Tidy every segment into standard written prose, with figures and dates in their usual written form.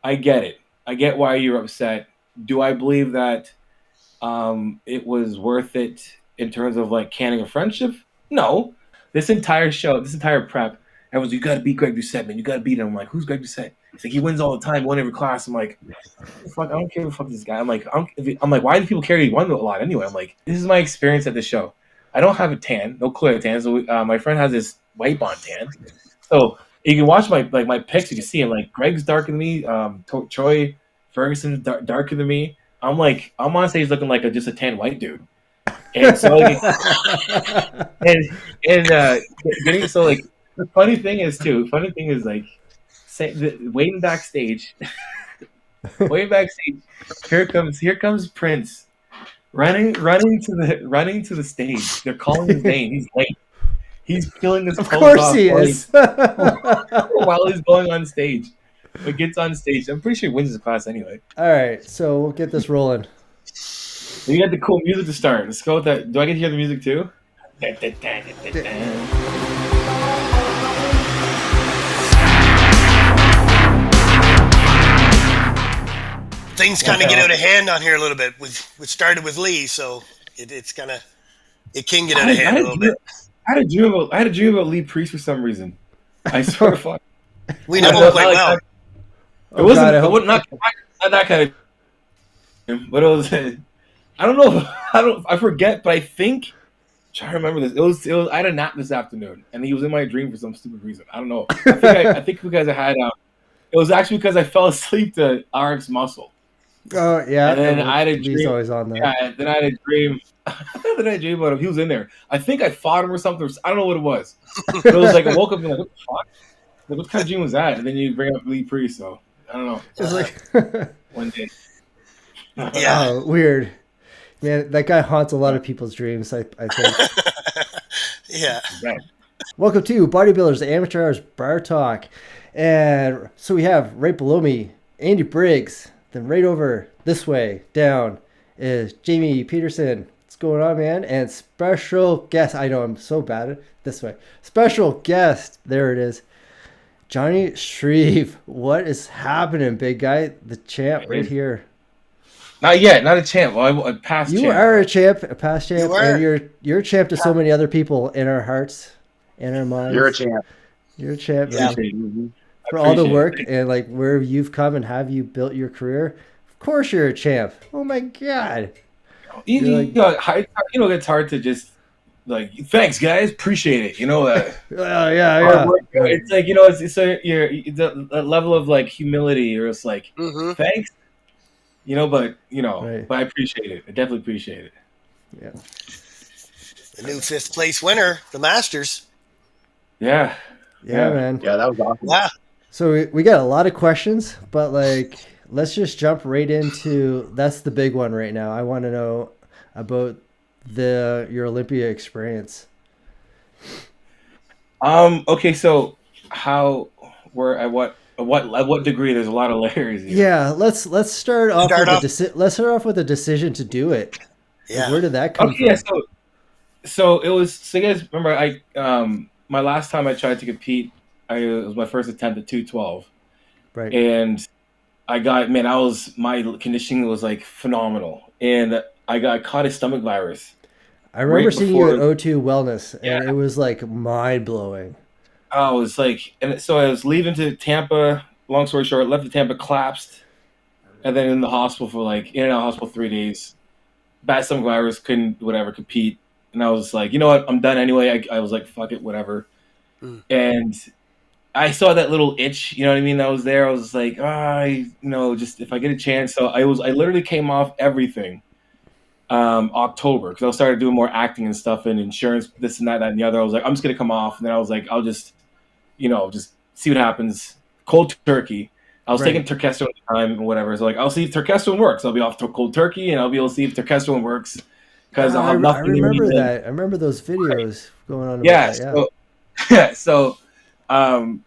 I get it. I get why you're upset. Do I believe that it was worth it in terms of like canning a friendship? No. This entire show, this entire prep, everyone's, you gotta beat Greg Doucette, man. You gotta beat him. I'm like, who's Greg Doucette? He's like, he wins all the time, won every class. I'm like, fuck, I don't care what the fuck this guy. I'm like, why do people care he won a lot anyway? I'm like, this is my experience at the show. I don't have a tan, no clear tan. So my friend has this white bond tan. So you can watch my pics. You can see him. Like Greg's darker than me. Troy Ferguson's darker than me. I'm on stage looking like just a tan white dude. And so like, getting so like the funny thing is like waiting backstage. Here comes Prince running to the stage. They're calling his name. He's late. He's peeling his clothes off. Of course he is. While he's going on stage. But gets on stage. I'm pretty sure he wins his class anyway. All right, so we'll get this rolling. You got the cool music to start. Let's go with that. Do I get to hear the music too? Things kind of get out of hand on here a little bit. We started with Lee, so it can get out of hand a little bit. I had a dream about Lee Priest for some reason. I swear to fuck. We know him quite well. It wasn't not that kind of, but it was. I don't know. I forget, but I think. I'm trying to remember this. It was. I had a nap this afternoon, and he was in my dream for some stupid reason. I don't know. I think because I had. It was actually because I fell asleep to RX Muscle. Oh yeah. And then I had a dream. He's always on that. Yeah. Then I had a dream. Then I had a dream about him. He was in there. I think I fought him or something. I don't know what it was. But it was like I woke up and like, what the fuck? Like, what kind of dream was that? And then you bring up Lee Priest, so I don't know. It's like one day. Yeah, weird. Man, that guy haunts a lot of people's dreams, I think. Yeah. Right. Welcome to Bodybuilders Amateur Hours Bar Talk. And so we have right below me, Andy Briggs. Then right over this way, down, is Jamie Peterson. What's going on, man? And special guest. I know I'm so bad at this way. Special guest. There it is. Jonni Shreve. What is happening, big guy? The champ right here. Not yet. Not a champ. Well, a past champ. You are a champ, a past champ. And you're a champ to so many other people in our hearts, in our minds. You're a champ. You're a champ. Yeah. For all the work and like where you've come and have you built your career. Of course you're a champ. Oh my God. It's hard to just like, thanks guys, appreciate it. Yeah. It's like, it's the level of like humility, or it's like, thanks, but I appreciate it. I definitely appreciate it. Yeah. The new 5th place winner, the Masters. Yeah, man. Yeah, that was awesome. Yeah. So we got a lot of questions, but like, let's just jump right into, that's the big one right now. I want to know about your Olympia experience. Okay, so at what degree? There's a lot of layers here. Yeah, let's start off with the decision to do it. Yeah. Like, where did that come from? Yeah, so it was. So you guys remember my last time I tried to compete, it was my first attempt at 212. Right. And my conditioning was like phenomenal, and I caught a stomach virus. I remember seeing you at O2 Wellness, and it was like mind blowing. I was like, and so I was leaving to Tampa. Long story short, left to Tampa, collapsed, and then in the hospital for like in and out of hospital 3 days. Bad stomach virus, couldn't compete, and I was like, you know what, I'm done anyway. I was like, fuck it, whatever. And I saw that little itch, you know what I mean, that was there. I was like, just if I get a chance. So I literally came off everything. October, because I started doing more acting and stuff and insurance, this and that and the other. I was like, I'm just gonna come off, and then I was like, I'll just, just see what happens. Cold turkey. I was taking Turkesterone at the time and whatever. So like, I'll see if Turkesterone works. I'll be off to cold turkey, and I'll be able to see if Turkesterone works. Because I remember that. I remember those videos going on. So,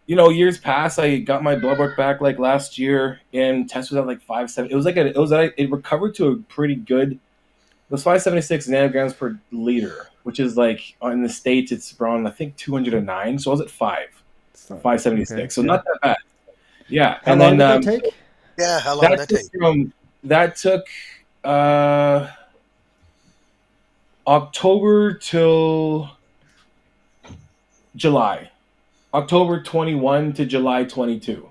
years past, I got my blood work back like last year, and test was at like 5.7. It recovered to a pretty good. It was 576 nanograms per liter, which is like in the States, it's around, I think, 209. So I was at 576. Okay. So not that bad. Yeah. How long did that take? Yeah, how long did that take? That took October till July. October 21 to July 22.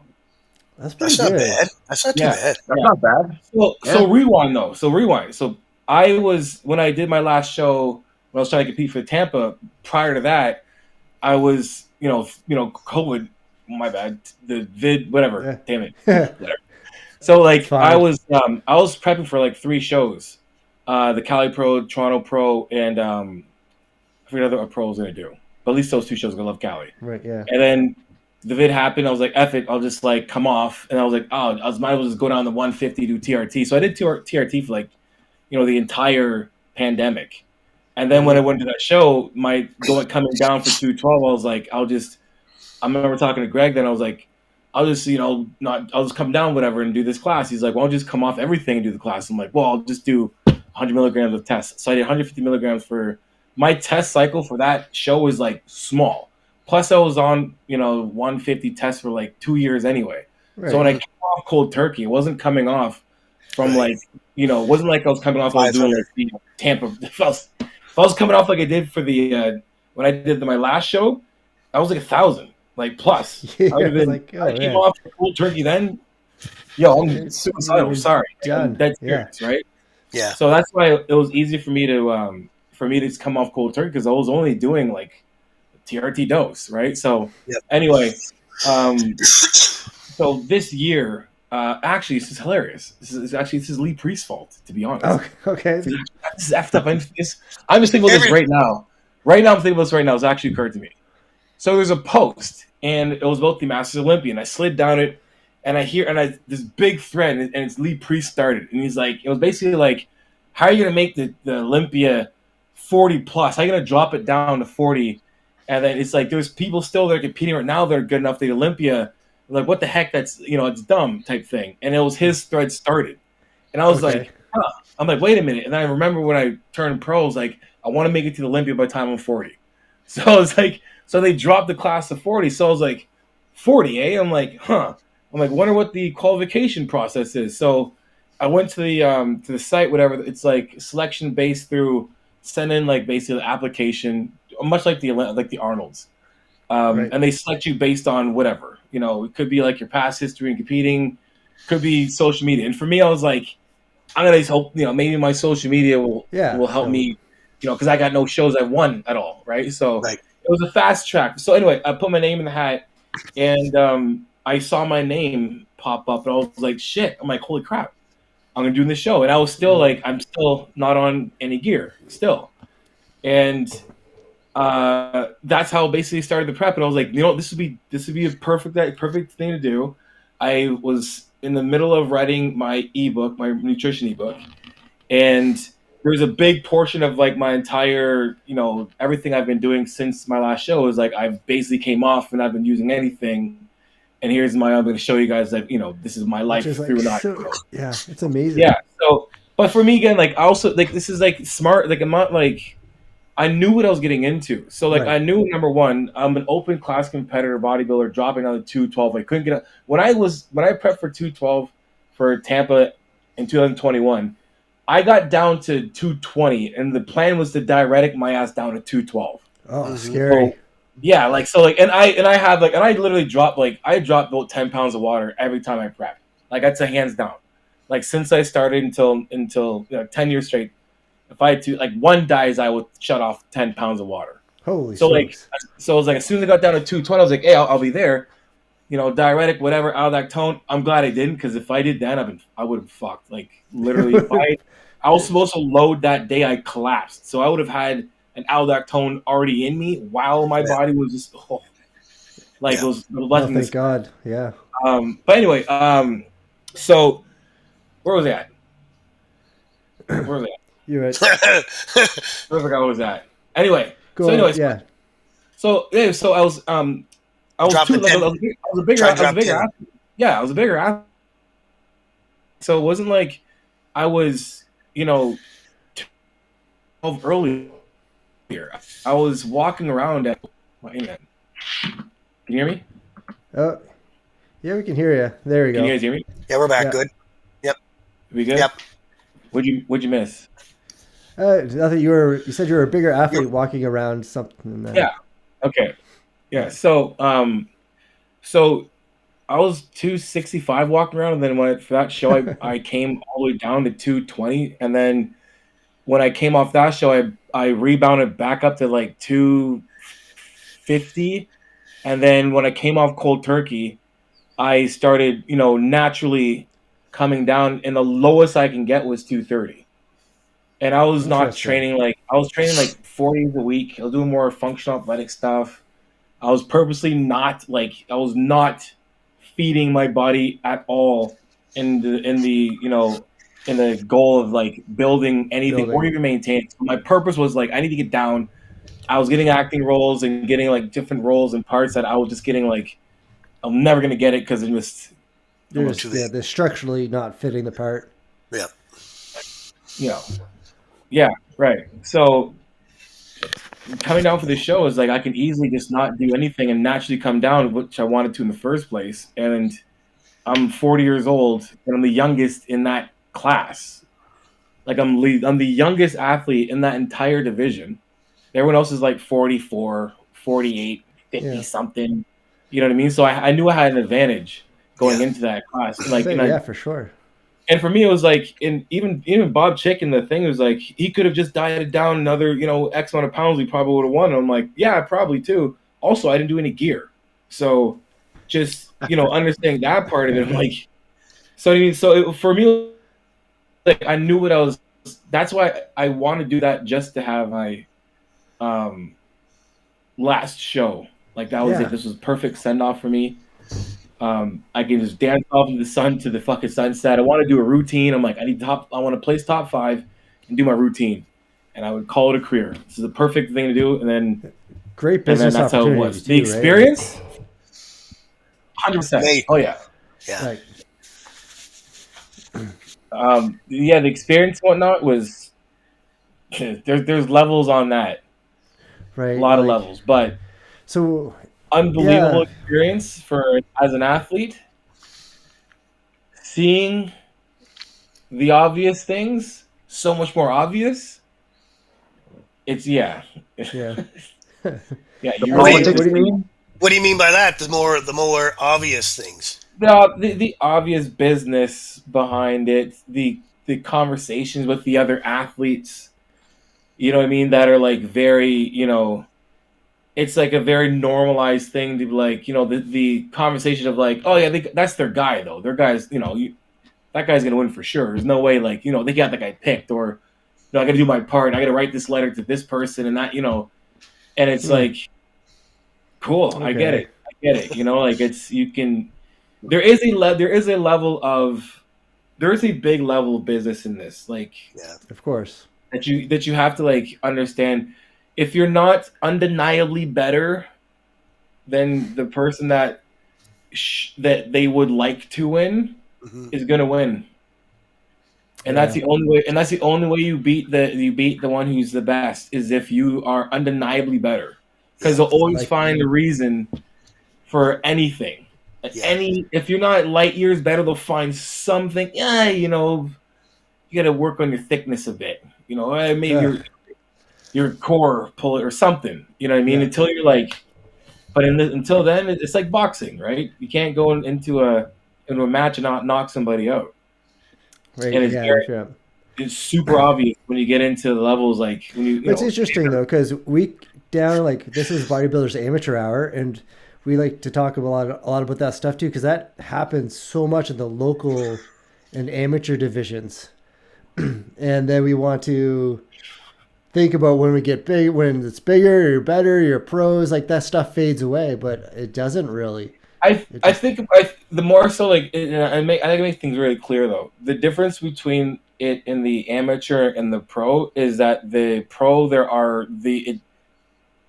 That's pretty That's not good. bad. That's not too Yeah. bad. That's not bad. So rewind though. So rewind. So I was when I did my last show when I was trying to compete for Tampa. Prior to that, I was COVID. My bad. The vid, whatever. Yeah. Damn it. Whatever. So like fine. I was prepping for like 3 shows, the Cali Pro, Toronto Pro, and I forget what pro I was gonna do. But at least those 2 shows. I love Cali. Right. Yeah. And then the vid happened. I was like, F it, I'll just like come off. And I was like, oh, I might as well just go down to 150, do TRT. So I did TRT for like, the entire pandemic. And then when I went to that show, coming down for 212, I was like, I remember talking to Greg, then I was like, I'll just come down, whatever, and do this class. He's like, well, I'll just come off everything and do the class. I'm like, well, I'll just do 100 milligrams of test. So I did 150 milligrams for my test cycle for that show was like small. Plus I was on, 150 tests for like 2 years anyway. Right. So when I came off cold turkey, it wasn't coming off from like, it wasn't like I was coming off, I was doing like Tampa. If I was coming off like I did for the, when I did my last show, I was like 1,000. Like plus, Yeah, I came off the cold turkey. Then, I'm suicidal. Sorry, I'm dead serious, right? Yeah. So that's why it was easy for me to come off cold turkey because I was only doing like TRT dose, right? So anyway, so this year, actually, this is hilarious. This is Lee Priest's fault, to be honest. Oh, okay. This is effed up. I'm just thinking about this right now. Right now, I'm thinking about this right now. It's actually occurred to me. So there's a post, and it was about the Masters Olympia, and I slid down it, and this big thread, and it's Lee Priest started, and he's like, it was basically like, how are you gonna make the Olympia 40 plus? How are you gonna drop it down to 40? And then it's like there's people still that are competing right now that are good enough to the Olympia. Like, what the heck? That's it's dumb type thing. And it was his thread started, and I was like, huh. I'm like, wait a minute. And then I remember when I turned pro, I was like, I want to make it to the Olympia by the time I'm 40. So I was like. So they dropped the class to 40. So I was like, 40, eh? I'm like, huh. I'm like, wonder what the qualification process is. So I went to the site, whatever. It's like selection based through send in like basically the application, much like the Arnold's. Right. And they select you based on whatever. It could be like your past history in competing, could be social media. And for me, I was like, I'm gonna hope maybe my social media will help me, because I got no shows I won at all, right? So. Right. It was a fast track. So anyway, I put my name in the hat, and I saw my name pop up, and I was like, "Shit!" I'm like, "Holy crap! I'm gonna do this show." And I was still like, I'm still not on any gear, still, and that's how I basically started the prep. And I was like, this would be a perfect thing to do. I was in the middle of writing my ebook, my nutrition ebook, and there's a big portion of like my entire, everything I've been doing since my last show is like I've basically came off and I've been using anything. And I'm going to show you guys that, this is my life through not. Yeah, it's amazing. Yeah. So, but for me again, like I also like this is like smart. Like I'm not like I knew what I was getting into. So like I knew number one, I'm an open class competitor bodybuilder dropping down to 212. I couldn't get up when I prepped for 212 for Tampa in 2021. I got down to 220, and the plan was to diuretic my ass down to 212. Oh, scary. So, yeah, and I literally dropped about 10 pounds of water every time I prep. Like that's a hands down. Like since I started until 10 years straight, if I had to one dies, I would shut off 10 pounds of water. Holy smokes. So I was like, as soon as I got down to 220, I was like, hey, I'll be there. Diuretic, whatever, aldactone. I'm glad I didn't, because if I did that, I would have fucked. Like literally, I was supposed to load that day. I collapsed, so I would have had an aldactone already in me while my body was just it was letting thank God, yeah. But anyway, so where was I at? You're right. Where I was at. Anyway, So I was I was a bigger athlete. Yeah, I was a bigger athlete. So it wasn't like I was, 12 earlier. I was walking around at. Can you hear me? Yeah, we can hear you. There we Can you go. guys hear me? Yeah, we're back. Yeah. Good. Yep. We good? Yep. What'd you miss? Nothing. You said you were a bigger You're, athlete walking around something. Yeah. Okay. Yeah. So I was 265 walking around, and then for that show, I came all the way down to 220, and then when I came off that show, I rebounded back up to like 250, and then when I came off cold turkey, I started, naturally coming down, and the lowest I can get was 230. And I was not Interesting. training I was training like 4 days a week. I was doing more functional athletic stuff. I was purposely not I was not feeding my body at all in the goal of like building anything or Building. even maintaining. So my purpose was like I need to get down. I was getting acting roles and getting like different roles and parts that I was just getting like I'm never gonna get it because You're too just big. they're structurally not fitting the part. Yeah. you know yeah, right. So coming down for the show is like I can easily just not do anything and naturally come down, which I wanted to in the first place. And I'm 40 years old and I'm the youngest in that class. Like I'm the youngest athlete in that entire division. Everyone else is like 44, 48, 50 Yeah. something. You know what I mean? So I knew I had an advantage going Yeah. into that class. And Yeah, for sure. and for me, it was like, and even Bob Chick in the thing was like, he could have just dieted down another, X amount of pounds. He probably would have won. And I'm like, yeah, probably too. Also, I didn't do any gear, so just understanding that part of it. I'm like, so I mean, for me, like I knew what I was. That's why I want to do that just to have my um last show. Like that was it. Yeah. This was perfect send off for me. I can just dance off in the sun to the fucking sunset. I want to do a routine. I'm like, I want to place top 5 and do my routine. And I would call it a career. This is the perfect thing to do. And then Great business that's how it opportunity was. The too, right? experience, 100%. Mate. Oh yeah. Yeah. Like, Yeah, the experience and whatnot was there's levels on that. A right. lot of Like, levels. But so unbelievable yeah. experience as an athlete. Seeing the obvious things so much more obvious. It's yeah. Yeah. Yeah, The you What do really you politics, just you mean? What do you mean by that? The more obvious things. the obvious business behind it, the conversations with the other athletes, you know what I mean, that are like very, it's like a very normalized thing to be like, the conversation of like, oh yeah, that's their guy though. Their guy's, that guy's gonna win for sure. There's no way like, they got the guy picked or I gotta do my part. I gotta write this letter to this person and that, and it's like, cool. I get Okay. it. I get it. Like there is a level of there is a big level of business in this, like Yeah. Of course. that you have to like understand. If you're not undeniably better than the person that they would like to win Hmm. is gonna win, and that's Yeah. the only way. And that's the only way you beat the one who's the best is if you are undeniably better, because Yeah. they'll always Like, find a reason for anything. Yeah. If you're not light years better, they'll find something. Yeah, you got to work on your thickness a bit. Maybe ugh, your core pull it or something. You know what I mean? yeah. Until you're like, but until then, it's like boxing, right? You can't go into a match and not knock somebody out. Right. And Yeah. Yeah. it's super obvious when you get into the levels like when But it's interesting though, because we down like this is bodybuilders amateur hour, and we like to talk a lot about that stuff too, because that happens so much in the local and amateur divisions, and then we want to think about when we get big, when it's bigger, you're better, you're pros, like that stuff fades away, but it doesn't really. It I just think the more so like I think it makes things really clear though. The difference between it in the amateur and the pro is that the pro there are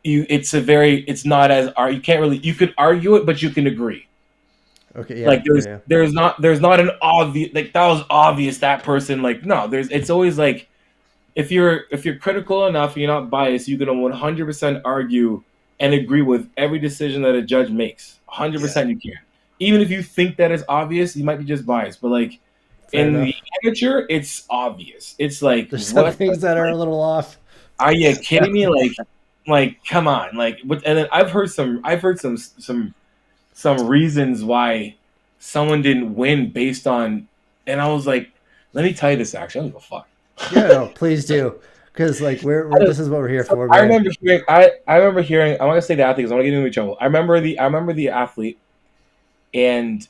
it's not as you can't really you could argue it but you can agree. okay, yeah, Like yeah, there's not an obvious like that was obvious that person like no it's always like if you're critical enough and you're not biased you can 100% argue and agree with every decision that a judge makes Yeah. 100% you can even if you think that it's obvious, you might be just biased. But like Fair in enough. the amateur, it's obvious. It's like There's some what? things that are a little off. Are you kidding me? Like come on, like. And then I've heard some reasons why someone didn't win based on, and I was like, let me tell you this. Actually, I don't give a fuck. Yeah, no, please do, because like this is what we're here for, I man. remember hearing. I'm not gonna say the athlete because I want to get into trouble. I remember the athlete and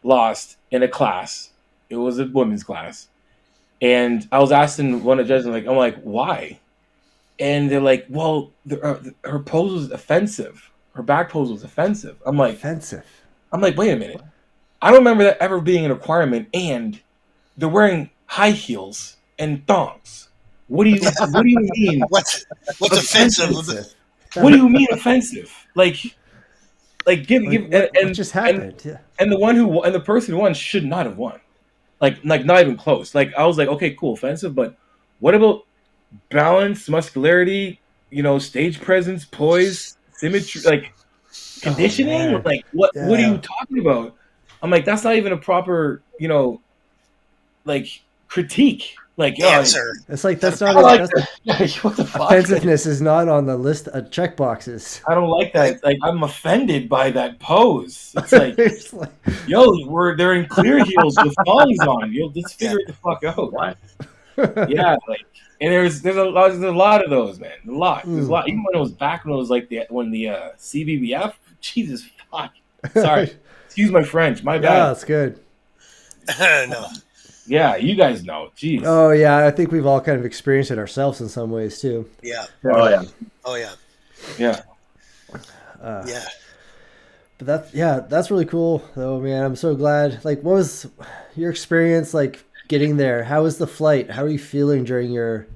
lost in a class. It was a women's class, and I was asking one of the judges, I'm like, why? And they're like, well, her pose was offensive. Her back pose was offensive. Offensive. I'm like, wait a minute. I don't remember that ever being a requirement, and they're wearing high heels and thongs. What do you mean? What's offensive? What do you mean offensive? Like give What just happened? Yeah. And the person who won should not have won. Like not even close. Like I was like, okay, cool, offensive, but what about balance, muscularity, stage presence, poise, symmetry, like conditioning? Oh, like what yeah. are you talking about? I'm like, that's not even a proper, like critique. Like, answer. It's like that's not. like what the fuck? Offensiveness is not on the list of check boxes. I don't like that. Like, I'm offended by that pose. It's like, they're in clear heels with thongs on. You'll just figure it the fuck out. What? Yeah, like, and there's a lot of those, man. There's a lot. Even when it was back when it was like the CBBF. Jesus fuck. Sorry, excuse my French. My bad. Yeah, that's good. No. Yeah, you guys know. Jeez. Oh yeah, I think we've all kind of experienced it ourselves in some ways too. Yeah. Oh yeah. Oh yeah. Yeah. Yeah. But that's really cool though, man. I'm so glad. Like, what was your experience like getting there? How was the flight? How are you feeling during your?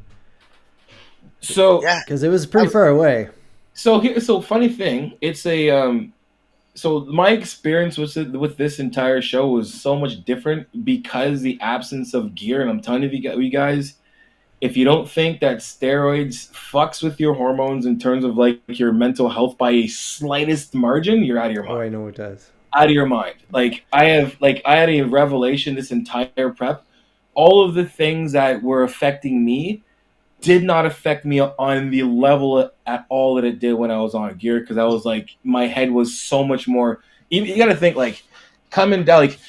So Yeah. Because it was pretty far away. So funny thing, it's a So my experience with this entire show was so much different because the absence of gear. And I'm telling you guys, if you don't think that steroids fucks with your hormones in terms of like your mental health by a slightest margin, you're out of your mind. Oh, I know it does. Out of your mind. I had a revelation this entire prep. All of the things that were affecting me did not affect me on the level at all that it did when I was on gear, because I was like, my head was so much more. You got to think like coming down, like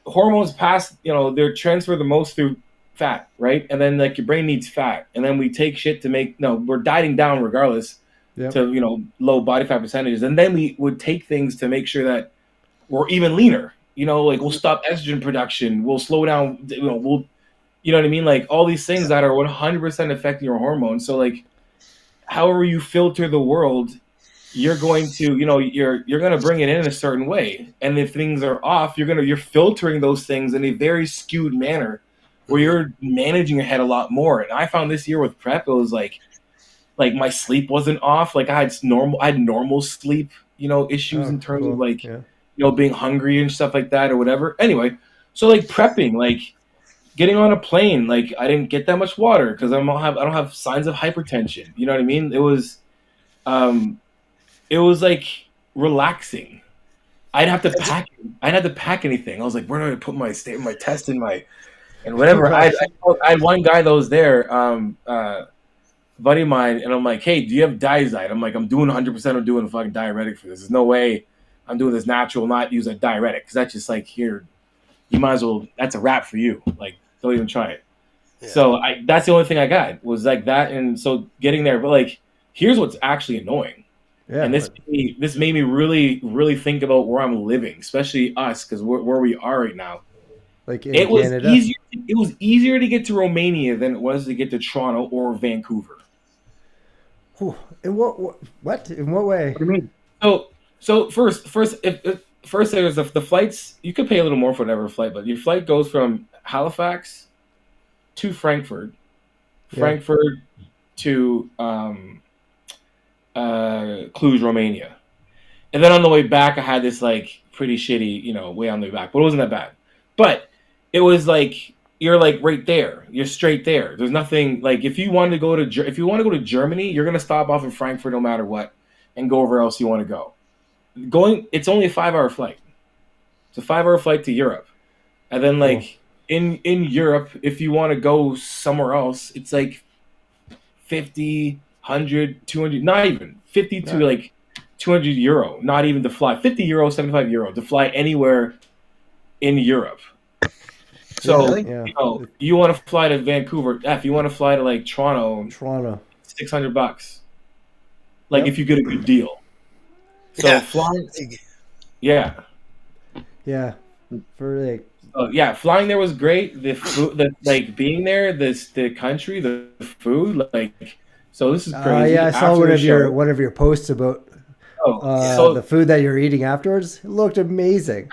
hormones pass. They're transferred the most through fat, right? And then like your brain needs fat, and then we take shit to make. No, we're dieting down regardless to low body fat percentages, and then we would take things to make sure that we're even leaner. Like we'll stop estrogen production, we'll slow down. We'll. You know what I mean? Like all these things that are 100% affecting your hormones. So like, however you filter the world, you're going to, you're going to bring it in a certain way. And if things are off, you're filtering those things in a very skewed manner where you're managing your head a lot more. And I found this year with prep, it was like my sleep wasn't off. Like I had normal sleep, issues in terms of like, being hungry and stuff like that or whatever. Anyway, so like prepping, like, getting on a plane, like I didn't get that much water because I don't have signs of hypertension. You know what I mean? It was like relaxing. I'd have to pack anything. I was like, where do I put my test and whatever. I had one guy that was there, buddy of mine, and I'm like, hey, do you have Diazide? I'm like, I'm doing 100%. I'm doing a fucking diuretic for this. There's no way I'm doing this natural, not use a diuretic, because that's just like here. You might as well. That's a wrap for you. Like, don't even try it. Yeah. So that's the only thing I got was like that, and so getting there. But like, here's what's actually annoying. Yeah. And this made me really, really think about where I'm living, especially us, because where we are right now. Like in Canada. It was easier to get to Romania than it was to get to Toronto or Vancouver. In what? In what way? What do you mean? So first, there's the flights. You could pay a little more for whatever flight, but your flight goes from Halifax to Frankfurt, to Cluj, Romania, and then on the way back, I had this like pretty shitty, way on the way back, but it wasn't that bad. But it was like you're like right there, you're straight there. There's nothing like if you want to go to Germany, you're gonna stop off in Frankfurt no matter what, and go wherever else you want to go. It's only a 5-hour flight. It's a 5-hour flight to Europe. And then Cool. like in Europe, if you want to go somewhere else, it's like 50, 100, 200, not even 50 to Yeah. like 200 euro, not even to fly. 50 euro, 75 euro to fly anywhere in Europe. So, Really? Yeah. you want to fly to Vancouver, if you want to fly to like Toronto, Toronto. $600. Like Yep. if you get a good deal. So Yeah. flying, yeah. Yeah. For like, Yeah, flying there was great. The food, like being there, the country, the food, like, so this is crazy. yeah, I saw After one the of your show, one of your posts about Yeah. so the food that you're eating afterwards. It looked amazing.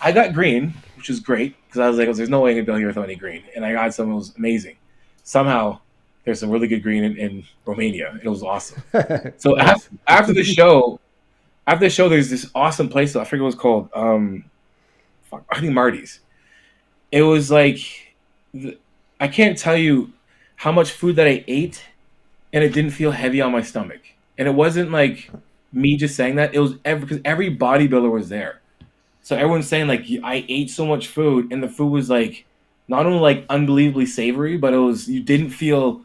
I got green, which was great because I was like, there's no way I'm gonna be here without any green, and I got some. It was amazing. Somehow, there's some really good green in Romania. It was awesome. So Nice. after the show, there's this awesome place. I forget what it's called. I think Marty's. It was like, I can't tell you how much food that I ate, and it didn't feel heavy on my stomach. And it wasn't like me just saying that. It was because every bodybuilder was there. So everyone's saying like I ate so much food, and the food was like not only like unbelievably savory, but you didn't feel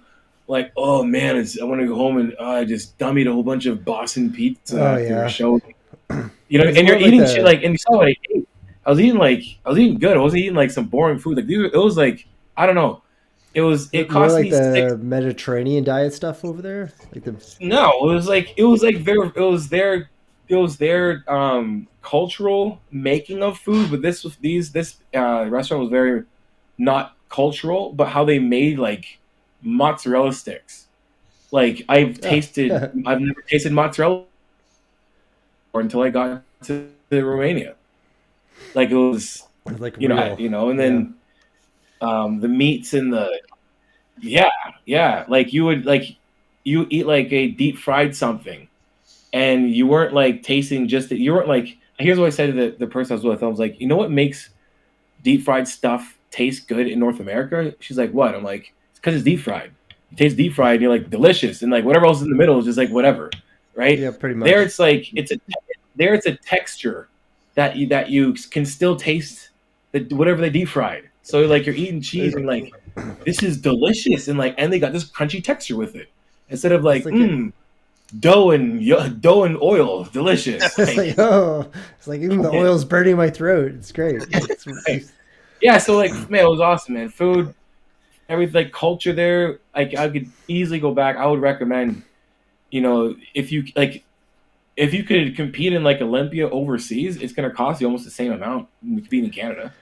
like, oh man, I want to go home and I just dummied a whole bunch of Boston pizza Oh after a yeah. show. Is it And you're more like eating shit the like, and you saw what I ate. I was eating good. I wasn't eating like some boring food. Like it was like, I don't know. It more cost like me six. the Mediterranean diet stuff over there? Like the No, it was like it was their cultural making of food, but this restaurant was very not cultural, but how they made like mozzarella sticks. Like I've never tasted mozzarella before until I got to Romania. Like it was, like real. and Yeah. then the meats and the yeah, yeah. Like you eat like a deep fried something, and you weren't like tasting you weren't like. Here's what I said to the person I was with. I was like, you know what makes deep fried stuff taste good in North America? She's like, what? I'm like, it's because it's deep fried. It tastes deep fried, and you're like delicious, and like whatever else is in the middle is just like whatever, right? Yeah, pretty There, much. it's like it's a texture that you can still taste whatever they deep fried. So like you're eating cheese and like this is delicious, and they got this crunchy texture with it instead of It's like like dough and oil, delicious. it's like it's like even the oil's burning my throat. It's great. Yeah, so like man, it was awesome, man. Food, everything, like culture there. Like I could easily go back. I would recommend, if you could compete in like Olympia overseas, it's gonna cost you almost the same amount competing in Canada.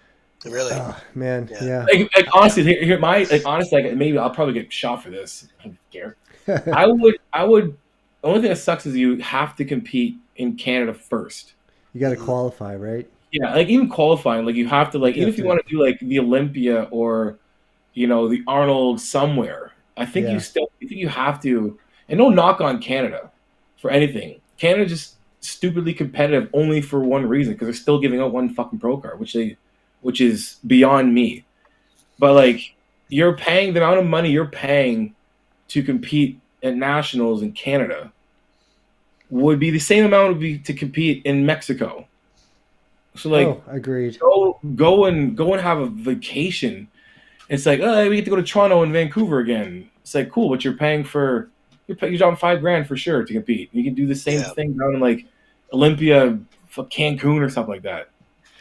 Really? Oh man, Yeah. yeah. Like honestly, honestly, like maybe I'll probably get shot for this. I don't care. I would. The only thing that sucks is you have to compete in Canada first. You got to qualify, right? Yeah, like even qualifying, like you have to like You even have if you to. want to do like the Olympia or the Arnold somewhere. Yeah. I think you have to. And no knock on Canada for anything. Canada just stupidly competitive only for one reason because they're still giving out one fucking pro card, which is beyond me. But like you're paying the amount of money you're paying to compete at nationals in Canada would be the same amount would be to compete in Mexico. So like Oh, agreed. go and have a vacation. It's like, oh, we get to go to Toronto and Vancouver again. It's like cool, but you're dropping $5,000 for sure to compete. You can do the same Yeah. thing down in like Olympia, for Cancun or something like that.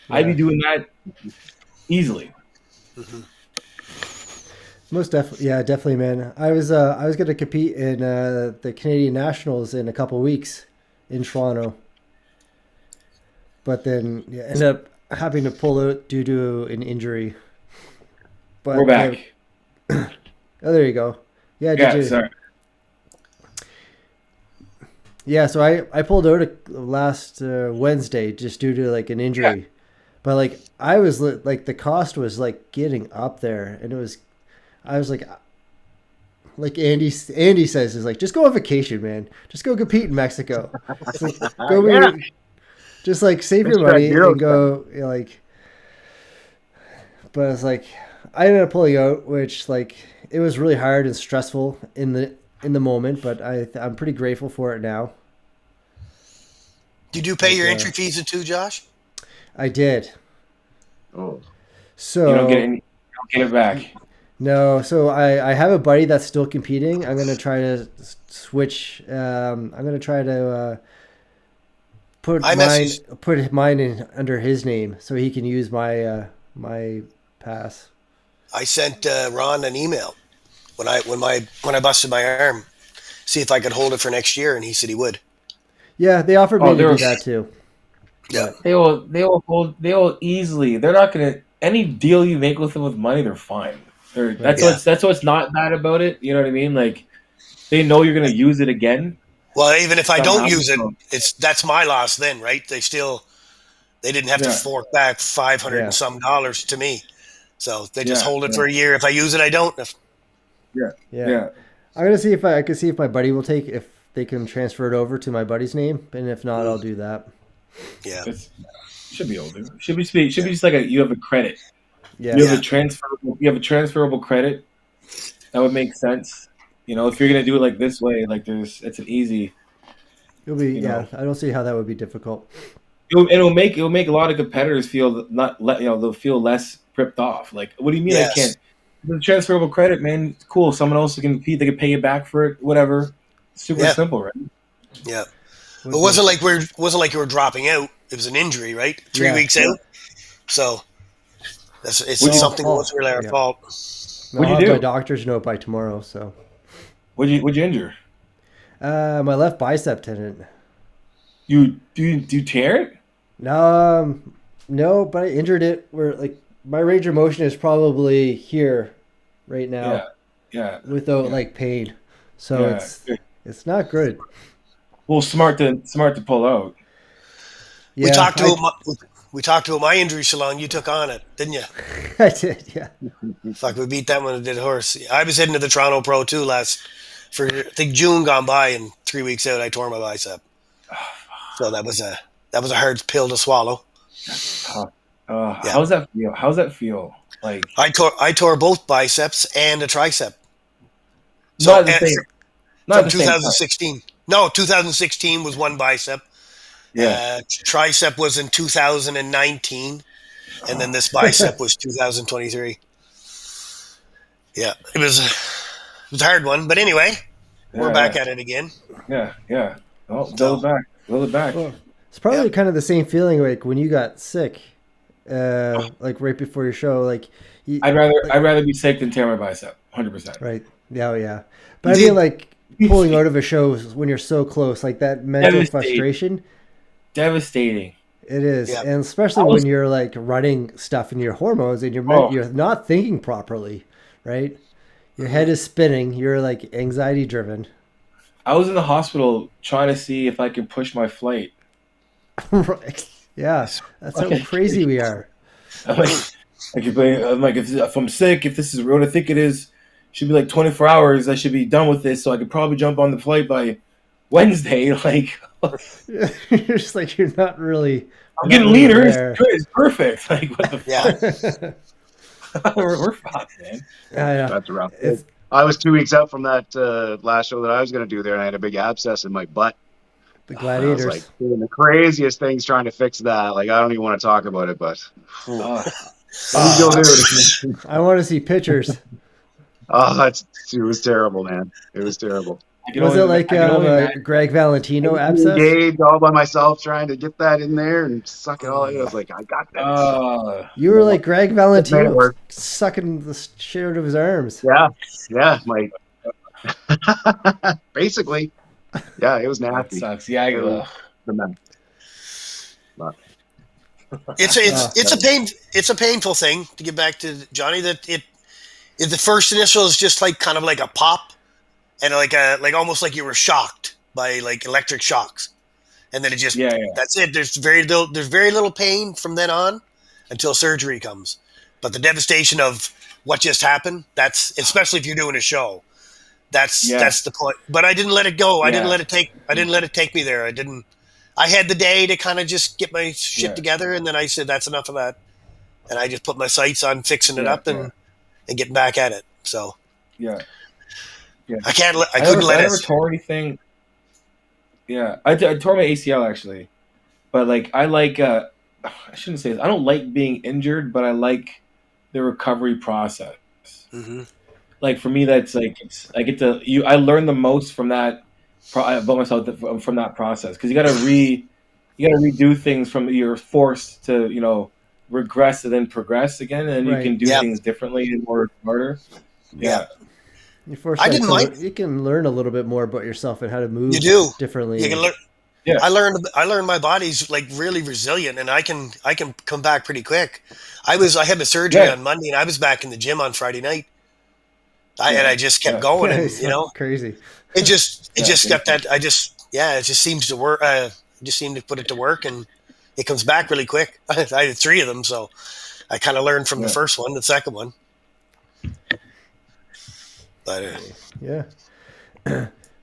I'd be Yeah. doing that easily. Mhm. Most definitely. Yeah, definitely, man. I was going to compete in the Canadian Nationals in a couple weeks in Toronto, but then ended up having to pull out due to an injury. But We're back. oh, there you go. Yeah, did Yeah, you? sorry. Yeah, so I pulled out last Wednesday just due to like an injury, but like I was like the cost was like getting up there, and I was like Andy says is like just go on vacation, man, just go compete in Mexico, it's like, just like save your money and go like, but it's like I ended up pulling out, which like it was really hard and stressful in the moment, but I'm pretty grateful for it now. Did you pay Like, your entry fees too, Josh? I did. Oh, So You don't get any. You don't get it back. no, so I have a buddy that's still competing. I'm gonna try to switch. I'm gonna try to I messaged. put mine in under his name so he can use my pass. I sent Ron an email when I busted my arm, see if I could hold it for next year, and he said he would. Yeah, they offered me Oh, to they're do that too. Yeah. They will easily. They're not gonna any deal you make with them with money. They're fine. That's what's not bad about it. You know what I mean? Like they know you're gonna use it again Well, even if I somehow. don't use it, So, that's my loss then, right? They didn't have to yeah, fork back 500 and Yeah, some dollars to me, so they just yeah, hold it yeah, for a year. If I use it, I don't. yeah, yeah. yeah. I'm gonna see if I can see if my buddy will take if they can transfer it over to my buddy's name, and if not, I'll do that. Yeah, It's should be able to. Should be just like you have a credit. Yeah, You have yeah, a transferable credit. That would make sense. You know, if you're gonna do it like this way, like it's an easy. it'll be You yeah. know, I don't see how that would be difficult. it'll make a lot of competitors feel not let you know they'll feel less ripped off. Like, what do you mean I yes, can't? The transferable credit, man, it's cool. Someone else can compete. They can pay you back for it. Whatever. Super yeah, simple, right? yeah. It Would be wasn't like you were dropping out. It was an injury, right? 3 weeks yeah. out. So it's Would you something that wasn't really our Yeah. fault. And I'll What'd have you my do? doctor's note by tomorrow. So What'd you injure? my left bicep tendon. You tear it? No, but I injured it where like my range of motion is probably here right Yeah, now yeah, without yeah, like pain. So yeah. it's not good. Well, smart to pull out. We Yeah, talked to we talked to my injury so long. You took on it, didn't you? I did. Yeah. Fuck, we beat that one and did horse. I was heading to the Toronto Pro too for I think June gone by, and 3 weeks out I tore my bicep. So that was a hard pill to swallow. That's tough. Yeah, How's that feel? How's that feel? Like I tore both biceps and a tricep. not So at the same not at from the same time. 2016. No, 2016 was one bicep. Yeah. Tricep was in 2019, and then this bicep was 2023. Yeah, it was a hard one, but anyway, we're back Yeah. at it again. Yeah. Oh, So build it back. Build it back. Well, it's probably yeah, kind of the same feeling like when you got sick, like right before your show, like you, I'd rather be sick than tear my bicep. 100%. right? Yeah, oh, yeah. But I mean, like pulling out of a show when you're so close, like that mental Devastating. frustration. Devastating. It is, yeah, and especially I when was you're like running stuff in your hormones and oh you're not thinking properly, right? Your head is spinning. You're like anxiety driven. I was in the hospital trying to see if I could push my flight. Right? Yeah, that's how crazy we are. I'm like if I'm sick, if this is what I think it is, should be like 24 hours. I should be done with this, so I could probably jump on the flight by Wednesday. Like You're just like you're not really. I'm Not getting really leaner. there. It's perfect. Like what the yeah. fuck? we're fucked, man. Yeah, that's rough. it's I was 2 weeks out from that last show that I was going to do there, and I had a big abscess in my butt. the And I was like gladiators. doing the craziest things trying to fix that. Like, I don't even want to talk about it, but what Uh, did you do? I want to see pictures. Oh, it was terrible, man. It was terrible. Was it like I can only imagine. Greg Valentino I abscess? engaged all by myself trying to get that in there and suck it all in. I was like, I got this. You were like Greg It Valentino work. sucking the shit out of his arms. Yeah, like basically, yeah, it was That nasty. sucks. Yeah, It was the mess. But, It's a painful thing to get back to Johnny. That the first initial is just like kind of like a pop, and like almost like you were shocked by like electric shocks, and then it just yeah. that's it. There's very little pain from then on until surgery comes, but the devastation of what just happened, that's especially if you're doing a show, that's the point. But I didn't let it go. I didn't let it take me there. I had the day to kind of just get my shit together, and then I said that's enough of that, and I just put my sights on fixing it up and getting back at it. So Yeah. I couldn't let I it. never tore anything. Yeah, I tore my ACL actually. but like I like I shouldn't say this. I don't like being injured, but I like the recovery process. Mm-hmm. Like for me, that's like I learn the most from that about myself from that process because you gotta redo things from you're forced to regress and then progress again, and then you Right. can do Yeah. things differently and more smarter. Yeah. Yeah, You force I like didn't to mind. you can learn a little bit more about yourself and how to You move do. differently. You can And, learn. yeah, I learned my body's like really resilient, and I can come back pretty quick. I had my surgery yeah, on Monday, and I was back in the gym on Friday night. yeah, I just kept yeah, going, yeah, and it's not crazy. it yeah. just got that. It just seems to work. Just seemed to put it to work, and it comes back really quick. I had three of them, so I kind of learned from the Yeah. first one, the second one. But Yeah.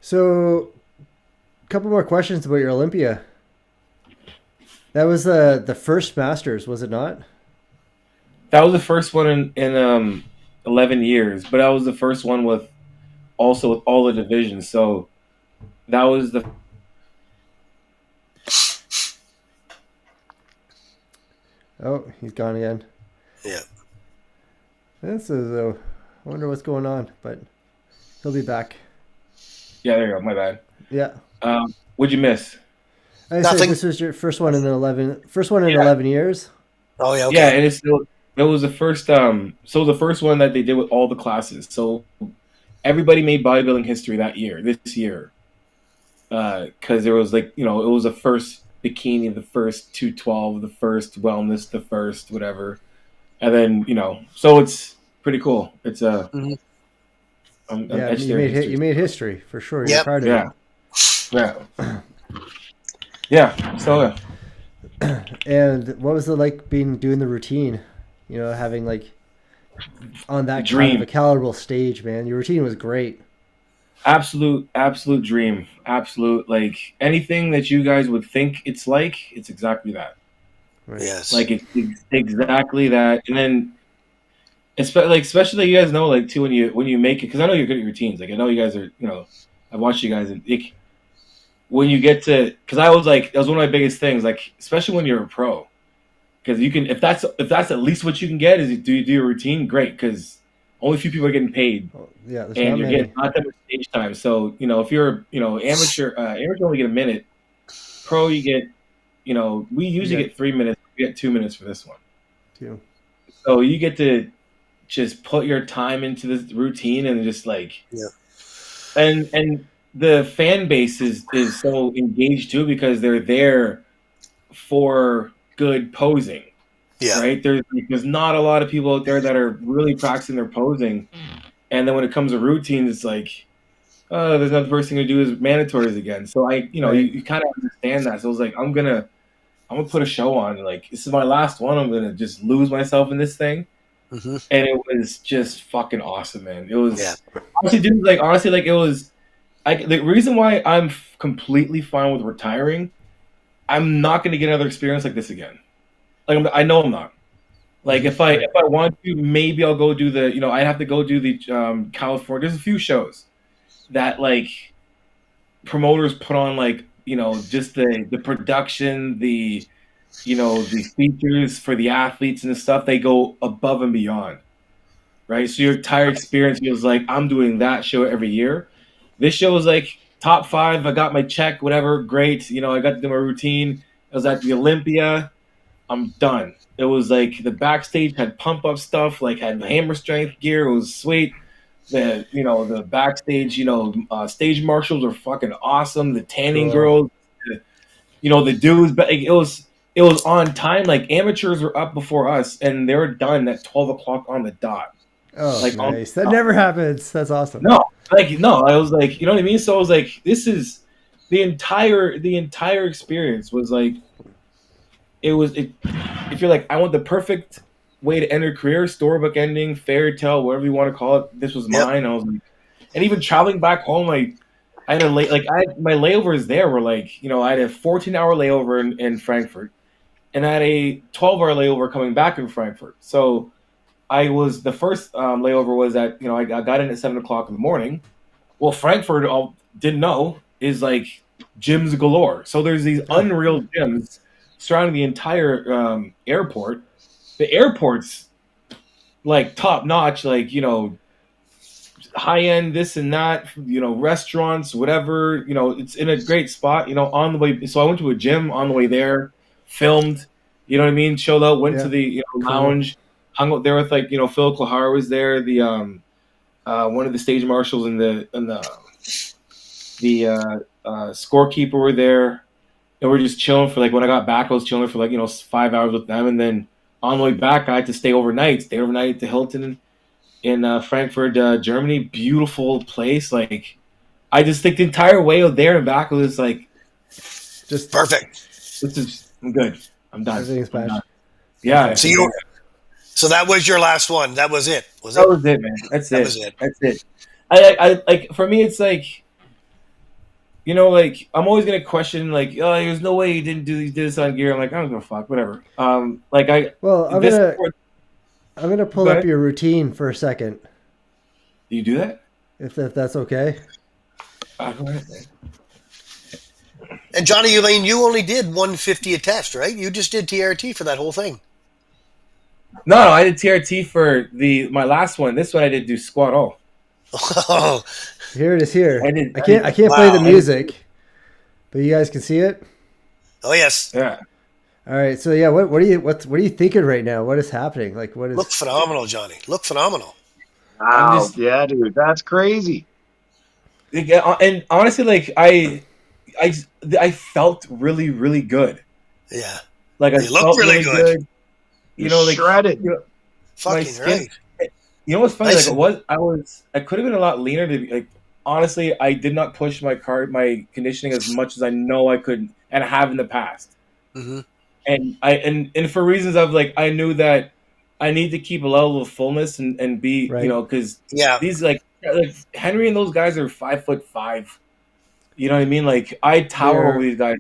So, a couple more questions about your Olympia. That was the first Masters, was it not? That was the first one in 11 years, but that was the first one with all the divisions. So that was the Oh, he's gone again. yeah, This is I wonder what's going on, but he'll be back. yeah. There you go. My bad. Yeah. What'd you miss? I said nothing. this was your first one in Yeah, 11 years. Oh yeah, yeah, okay. and it was the first so the first one that they did with all the classes. So everybody made bodybuilding history this year, because there was like it was the first bikini, the first 212, the first wellness, the first whatever, and then so it's pretty cool. It's Mhm. I'm Yeah, etched there in history. you made history for sure. You're Yep. proud of Yeah, yeah, yeah. So it. And what was it like doing the routine? Having like on that kind of dream. a caliber stage, man. Your routine was great. Absolute dream. Absolute, like anything that you guys would think it's exactly that. Right. Yes. Like it's exactly that. And then especially you guys know like too when you make it, because I know you're good at routines. Like I know you guys are. I've watched you guys, and when you get to, because I was like that was one of my biggest things. Like especially when you're a pro, because you can, if that's at least what you can get is you do your routine, great, because only a few people are getting paid, Oh, yeah, there's and not you're many. getting not that much stage time. So if you're amateur only get a minute. Pro, you get we You usually got get 3 minutes. We get 2 minutes for this one. two. So you get to just put your time into this routine and just like Yeah. and the fan base is so engaged too because they're there for good posing, Yeah. right? There's not a lot of people out there that are really practicing their posing, and then when it comes to routines, it's like, oh, there's another person gonna do his mandatories again. So Right. you kind of understand that. So I was like, I'm gonna put a show on. Like this is my last one. I'm gonna just lose myself in this thing, Hmm. and it was just fucking awesome, man. It Yeah. was honestly, like it was. The reason why I'm completely fine with retiring, I'm not gonna get another experience like this again. Like I know I'm not. Like if I want to, maybe I'll go do the. I'd have to go do the California. There's a few shows that like promoters put on, like just the production, the features for the athletes and the stuff. They go above and beyond, right? So your entire experience feels like I'm doing that show every year. This show was like top 5. I got my check, whatever, great. I got to do my routine. I was at the Olympia. I'm done. It was like the backstage had pump up stuff, like had hammer strength gear. It was sweet. The backstage, stage marshals were fucking awesome. The tanning Cool. girls, the dudes, but like, it was on time. Like amateurs were up before us, and they were done at 12 o'clock on the dot. Oh, Like on nice. the That dot. never happens. That's awesome. No, like no, I was like, you know what I mean. So I was like, this is the entire experience was like if you're like, I want the perfect way to end a career, storybook ending, fairy tale, whatever you want to call it. This was Yep. mine. I was like, and even traveling back home, like I had my layovers there were like, I had a 14-hour layover in Frankfurt, and I had a 12-hour layover coming back in Frankfurt. So I was the first layover was at I got in at 7 o'clock in the morning. Well, Frankfurt, didn't know, is like gyms galore. So there's these unreal gyms surrounding the entire airport. The airport's like top notch, like, you know, high end, this and that, you know, restaurants, whatever, you know, it's in a great spot, you know, on the way. So I went to a gym on the way there, filmed, you know what I mean? Chilled out, went to the, you know, Cool. lounge, hung out there with, like, you know, Phil Klahar was there, the, one of the stage marshals and the scorekeeper were there. And we're just chilling for, like, when I got back, I was chilling for, like, you know, 5 hours with them. And then on the way back, I had to stay overnight at the Hilton in Frankfurt, Germany. Beautiful place. Like, I just think the entire way out there and back, it was like, Just Perfect. I'm good. I'm done. everything's I'm smashed. done. Yeah. So that was your last one. That was it. Was That it? was it, man. That's That it. was it. That's it. I like, for me, it's like, you know, like, I'm always gonna question, like, oh, there's no way you did this on gear. I'm like, I don't give a fuck, whatever. Like, Well, I'm this gonna sport- I'm gonna pull Go up ahead. your routine for a second, Do you do that? if that's okay. Go ahead, man. And Johnny, I mean, you only did 150 a test, right? You just did TRT for that whole thing. No, I did TRT for my last one. This one I did do squat all. Oh, Here it is. Here. I I can't play the wow. music, but you guys can see it. oh yes. Yeah. All right. So yeah, what are you thinking right now? What is happening? Like, what is? Look phenomenal, Johnny. Look phenomenal. Wow. Yeah, dude. That's crazy. And honestly, like, I felt really, really good. Yeah. Like, I You look felt really really good. good. You know, like, Shredded. you know, Fucking skin- right. you know what's funny? Nice. Like, I could have been a lot leaner to be, like, honestly, I did not push my conditioning as much as I know I could and have in the past. Mm-hmm. And and for reasons of, like, I knew that I need to keep a level of fullness and be, Right. you know, because Yeah. these, like Henry and those guys are 5'5". You know what I mean? Like, I tower They're over these guys,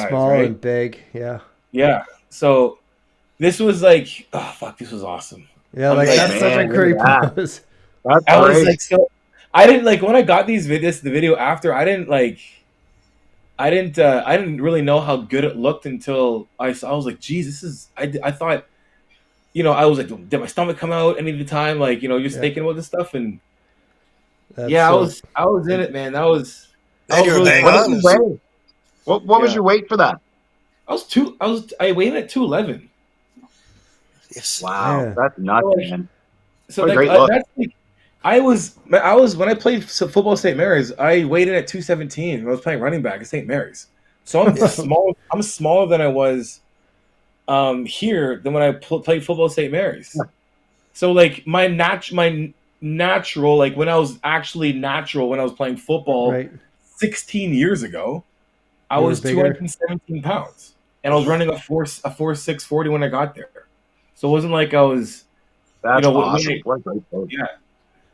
small right? and big. Yeah. Yeah. So this was like, oh fuck, this was awesome. Yeah. I'm Like, like, that's such a man, great look at that. pose. That's I was great. like, so I didn't, like, when I got these videos, the video after, I didn't really know how good it looked until I was like, geez, this is, I thought, you know, I was like, did my stomach come out any of the time? Like, you know, just Yeah. thinking about this stuff. And That's yeah, so- I was in it, man. That was And you were really bang fun. What on. did you weigh? What was Yeah. your weight for that? I weighed in at 211. Yes. Wow, Yeah. that's nuts, Like, man. So, What a like, great look. that's like, I was when I played football at St. Mary's, I weighed in at 217. I was playing running back at St. Mary's, so I'm small. I'm smaller than I was here than when I played football at St. Mary's. So, like, my natural, like, when I was actually natural when I was playing football Right. 16 years ago, I You were was bigger? 217 pounds, and I was running a 4.640 when I got there. So it wasn't like I was. That's when awesome. I- What a great look. Yeah.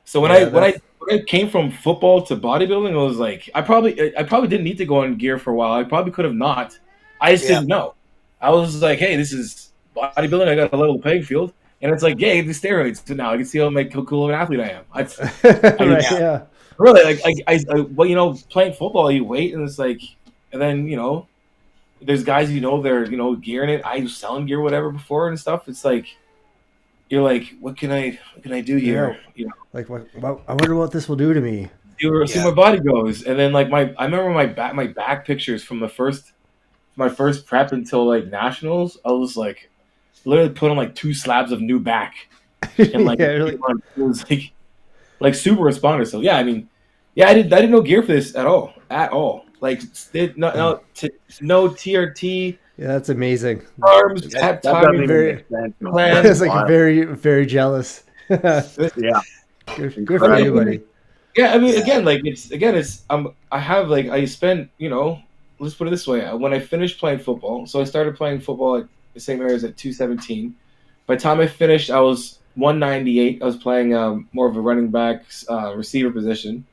So when Yeah, I came from football to bodybuilding, it was like I probably didn't need to go on gear for a while. I probably could have not. I just Yeah. didn't know. I was like, hey, this is bodybuilding. I got a level playing field, and it's like, yeah, the steroids. So now I can see how cool of an athlete I am. Right. Yeah. Yeah. Really, like, well, you know, playing football, you wait, and it's like, and then, you know, there's guys, you know, they're, you know, gearing it. I was selling gear, whatever, before and stuff. It's like, you're like, what can I do here? Yeah. You know. Like, I wonder what this will do to me. See where Yeah. my body goes, and then, like, I remember my back pictures from my first prep until, like, nationals. I was like, literally put on like 2 slabs of new back, and like, Yeah, really. it was like super responder. So yeah, I mean, yeah, I didn't know gear for this at all, Like, no TRT, Yeah, that's amazing. arms, That- pep That time, doesn't even very- make sense. plan. It's like Wow. very, very jealous. good, Yeah. good for Incredible. you, buddy. Yeah, I mean, Yeah. it's I have, like, I spent, you know, let's put it this way. When I finished playing football, so I started playing football at St. Mary's at 217. By the time I finished, I was 198. I was playing more of a running back, receiver position.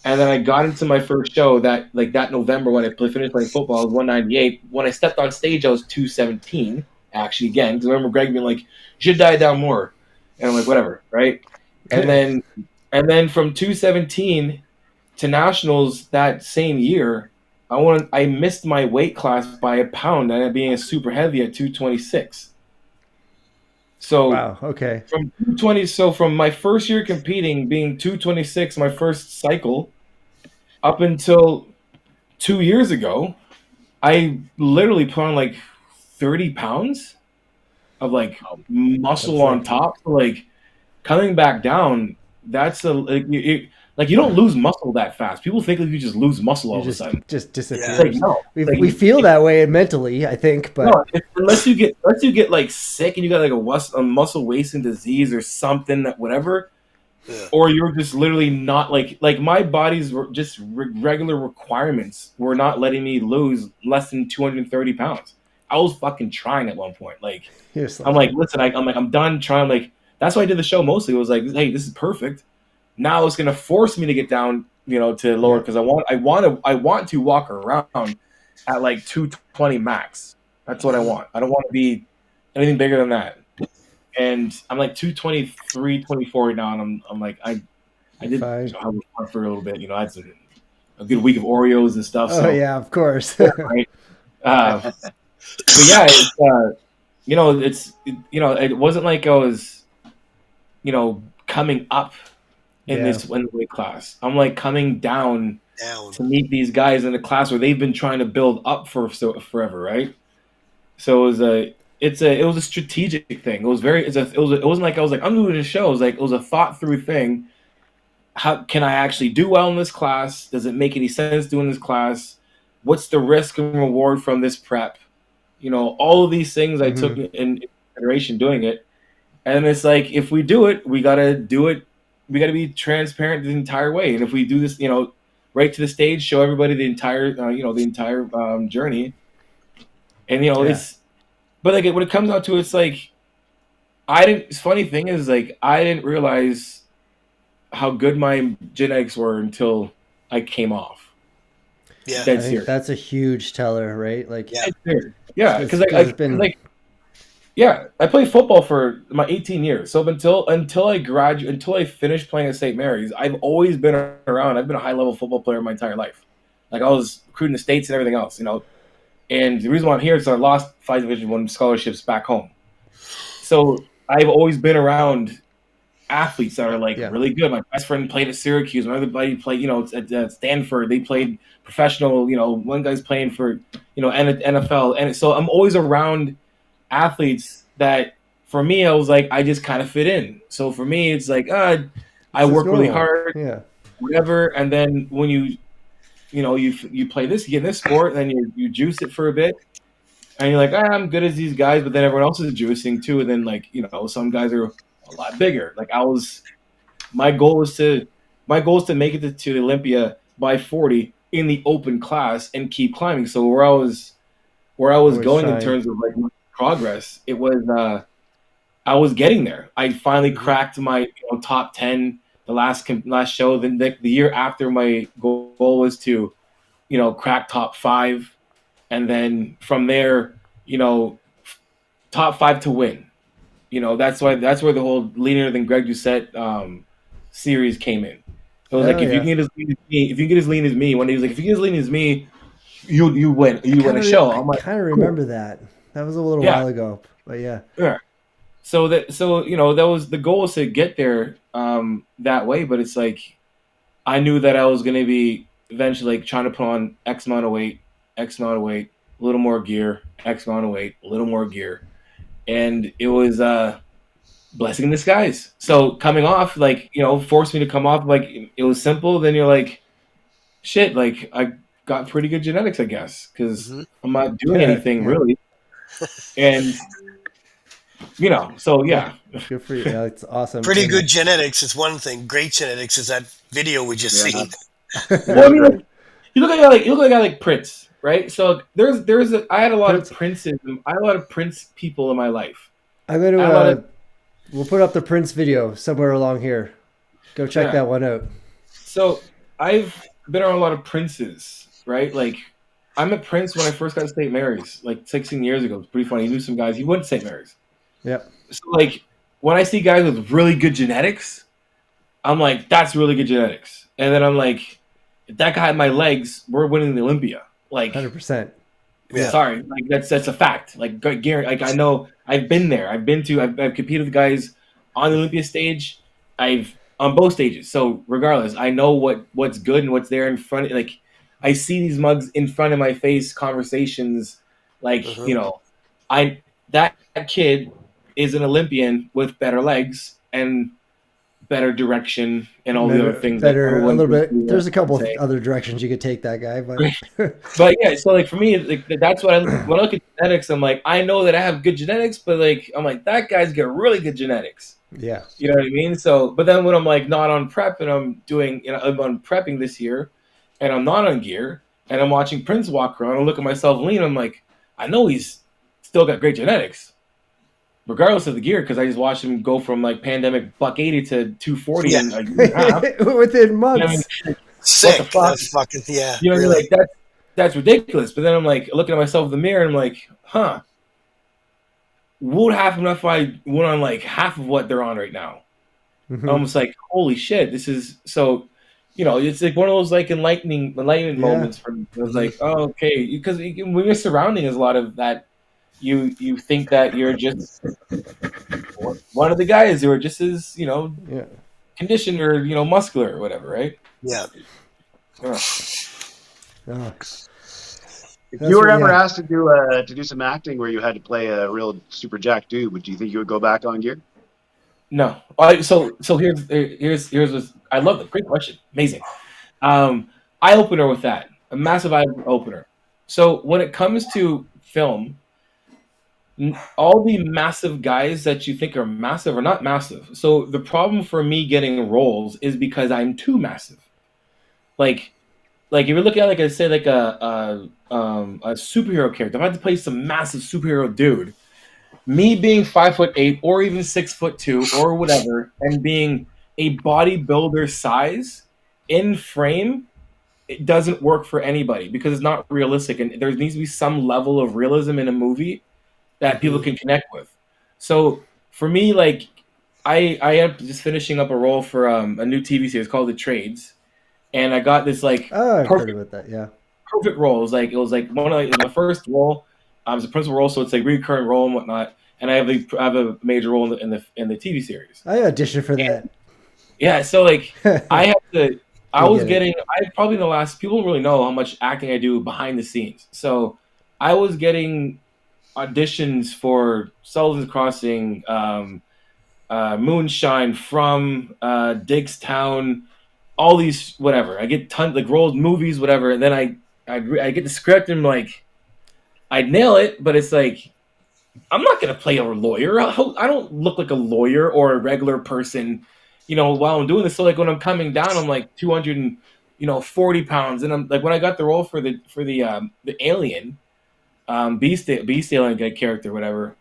And then I got into my first show that November when I finished playing football. I was 198. When I stepped on stage, I was 217. Actually, again, because I remember Greg being like, "You should diet down more," and I'm like, "Whatever, right?" And then from 217 to nationals that same year, I missed my weight class by a pound, and being super heavy at 226. So Wow. Okay. from 220, so from my first year competing, being 226, my first cycle, up until 2 years ago, I literally put on like 30 pounds of like muscle That's on like top. So, like coming back down, that's a like you don't lose muscle that fast. People think like you just lose muscle all you of a sudden. just It's like disappears. no, We feel that way mentally, I think, but no. Unless you get like sick and you got like a muscle wasting disease or something that whatever, Yeah. or you're just literally not like my body's just regular requirements were not letting me lose less than 230 pounds. I was fucking trying at one point. Like here's I'm like, listen, I'm done trying. Like that's why I did the show mostly. It was like, hey, this is perfect. Now it's gonna force me to get down, to lower because I want to walk around at like 220 max. That's what I want. I don't want to be anything bigger than that. And I'm like 223, 24 right now, and I'm like I did fine. have fun for a little bit. I had a good week of Oreos and stuff. Oh So yeah, of course. right. But yeah, it wasn't like I was, coming up in Yeah. this weight class. I'm like coming down Down. to meet these guys in the class where they've been trying to build up for forever, right? So it was a strategic thing. It wasn't like I was like I'm doing a show. It was like it was a thought through thing. How can I actually do well in this class? Does it make any sense doing this class? What's the risk and reward from this prep? All of these things I took in consideration doing it. And it's like, if we do it, we got to do it. We got to be transparent the entire way. And if we do this, right to the stage, show everybody the entire, journey. And, but like when it comes out to it, it's like, funny thing is like, I didn't realize how good my genetics were until I came off. Yeah. I Dead think serious. that's a huge teller, right? Like, Yeah. Because it's been I played football for my 18 years. So until I finished playing at St. Mary's, I've always been around. I've been a high level football player my entire life. Like I was recruiting the states and everything else, And the reason why I'm here is I lost 5 Division I scholarships back home. So I've always been around athletes that are like really good. My best friend played at Syracuse. My other buddy played, at Stanford. They played professional. One guy's playing for, NFL. And so I'm always around athletes that, for me, I was like, I just kind of fit in. So for me, it's like, I work really hard, whatever. And then when you play this, you get in this sport, and then you juice it for a bit. And you're like, I'm good as these guys, but then everyone else is juicing too. And then some guys are a lot bigger. Like my goal is to make it to the Olympia by 40 in the open class and keep climbing. So where I was going in terms of like progress, it was I was getting there. I finally cracked my top 10 the last show. Then the year after, my goal was to crack top 5, and then from there top 5 to win. That's where the whole leaner than Greg Doucette series came in. It was if you can get as lean as me, if you get as lean as me, when he was like, if you get as lean as me, you win a show. I'm like, I kind of remember that. That was a little while ago, but yeah. So that was the goal, was to get there that way. But it's like I knew that I was going to be eventually like trying to put on X amount of weight, a little more gear, X amount of weight, a little more gear. And it was blessing in disguise. So coming off, forced me to come off. Like it was simple. Then you're like, shit. Like I got pretty good genetics, I guess, because I'm not doing anything really. And so yeah. Good for you. Yeah, it's awesome. Pretty good genetics is one thing. Great genetics is that video we just seen. Well, I mean, you look like a guy like Prince. Right, so I had a lot of Princes. I had a lot of Prince people in my life. I'm gonna we'll put up the Prince video somewhere along here. Go check that one out. So I've been around a lot of Princes, right? Like I met Prince when I first got to St. Mary's, like 16 years ago. It's pretty funny. He knew some guys. He went to St. Mary's. Yep. So like when I see guys with really good genetics, I'm like, that's really good genetics. And then I'm like, if that guy had my legs, we're winning the Olympia. Like, 100%. Yeah. sorry, like that's a fact. Like, Gary, like I know I've been there. I've competed with guys on the Olympia stage. I've on both stages. So regardless, I know what's good and what's there in front. Like, I see these mugs in front of my face, conversations. Like, I that kid is an Olympian with better legs and better direction and all the other things. Better, a little bit. Do, There's a couple of say. other directions you could take that guy, but But yeah, so like for me, like that's what when I look at genetics, I'm like, I know that I have good genetics, but like I'm like that guy's got really good genetics. yeah. You know what I mean? So, but then when I'm like not on prep and I'm doing, I'm on prepping this year, and I'm not on gear, and I'm watching Prince walk around and look at myself lean, I'm like, I know he's still got great genetics, regardless of the gear, because I just watched him go from like pandemic $180 to 240 in a year and a half. Within months. You know what I mean? Sick. What the fuck? That's fucking, yeah. You know what I really. mean? Like that's ridiculous. But then I'm like looking at myself in the mirror and I'm like, huh. What would happen if I went on like half of what they're on right now? Mhm. Almost like, holy shit, this is so, it's like one of those like enlightening moments for me. It was like, oh, okay, because when your surrounding is a lot of that, you think that you're just one of the guys who are just as conditioned or muscular or whatever, right? Yeah. Oh. Oh. If you were ever asked to do some acting where you had to play a real super jacked dude, would you think you would go back on gear? No. So here's what's, I love it. Great question. Amazing. Eye opener with that. A massive eye opener. So when it comes to film, all the massive guys that you think are massive are not massive. So the problem for me getting roles is because I'm too massive. Like if you're looking at like I say like a superhero character, if I had to play some massive superhero dude, me being 5'8" or even 6'2" or whatever, and being a bodybuilder size in frame, it doesn't work for anybody because it's not realistic, and there needs to be some level of realism in a movie that people can connect with. So for me, like I am just finishing up a role for a new TV series called The Trades, and I got this like I've heard about that. Yeah, perfect role. It was like one of my first role. I was a principal role, so it's like recurring role and whatnot. And I have a major role in the TV series. I auditioned for that. Yeah, so like I have to. I was get getting. I probably in the last. People don't really know how much acting I do behind the scenes. So I was getting auditions for Sullivan's Crossing, Moonshine, From, Diggstown, all these whatever. I get tons like roles, movies, whatever, and then I get the script and like I nail it, but it's like I'm not gonna play a lawyer. I don't look like a lawyer or a regular person, while I'm doing this. So like when I'm coming down, I'm like 240 pounds, and I'm like when I got the role for the alien, beast alien character, whatever.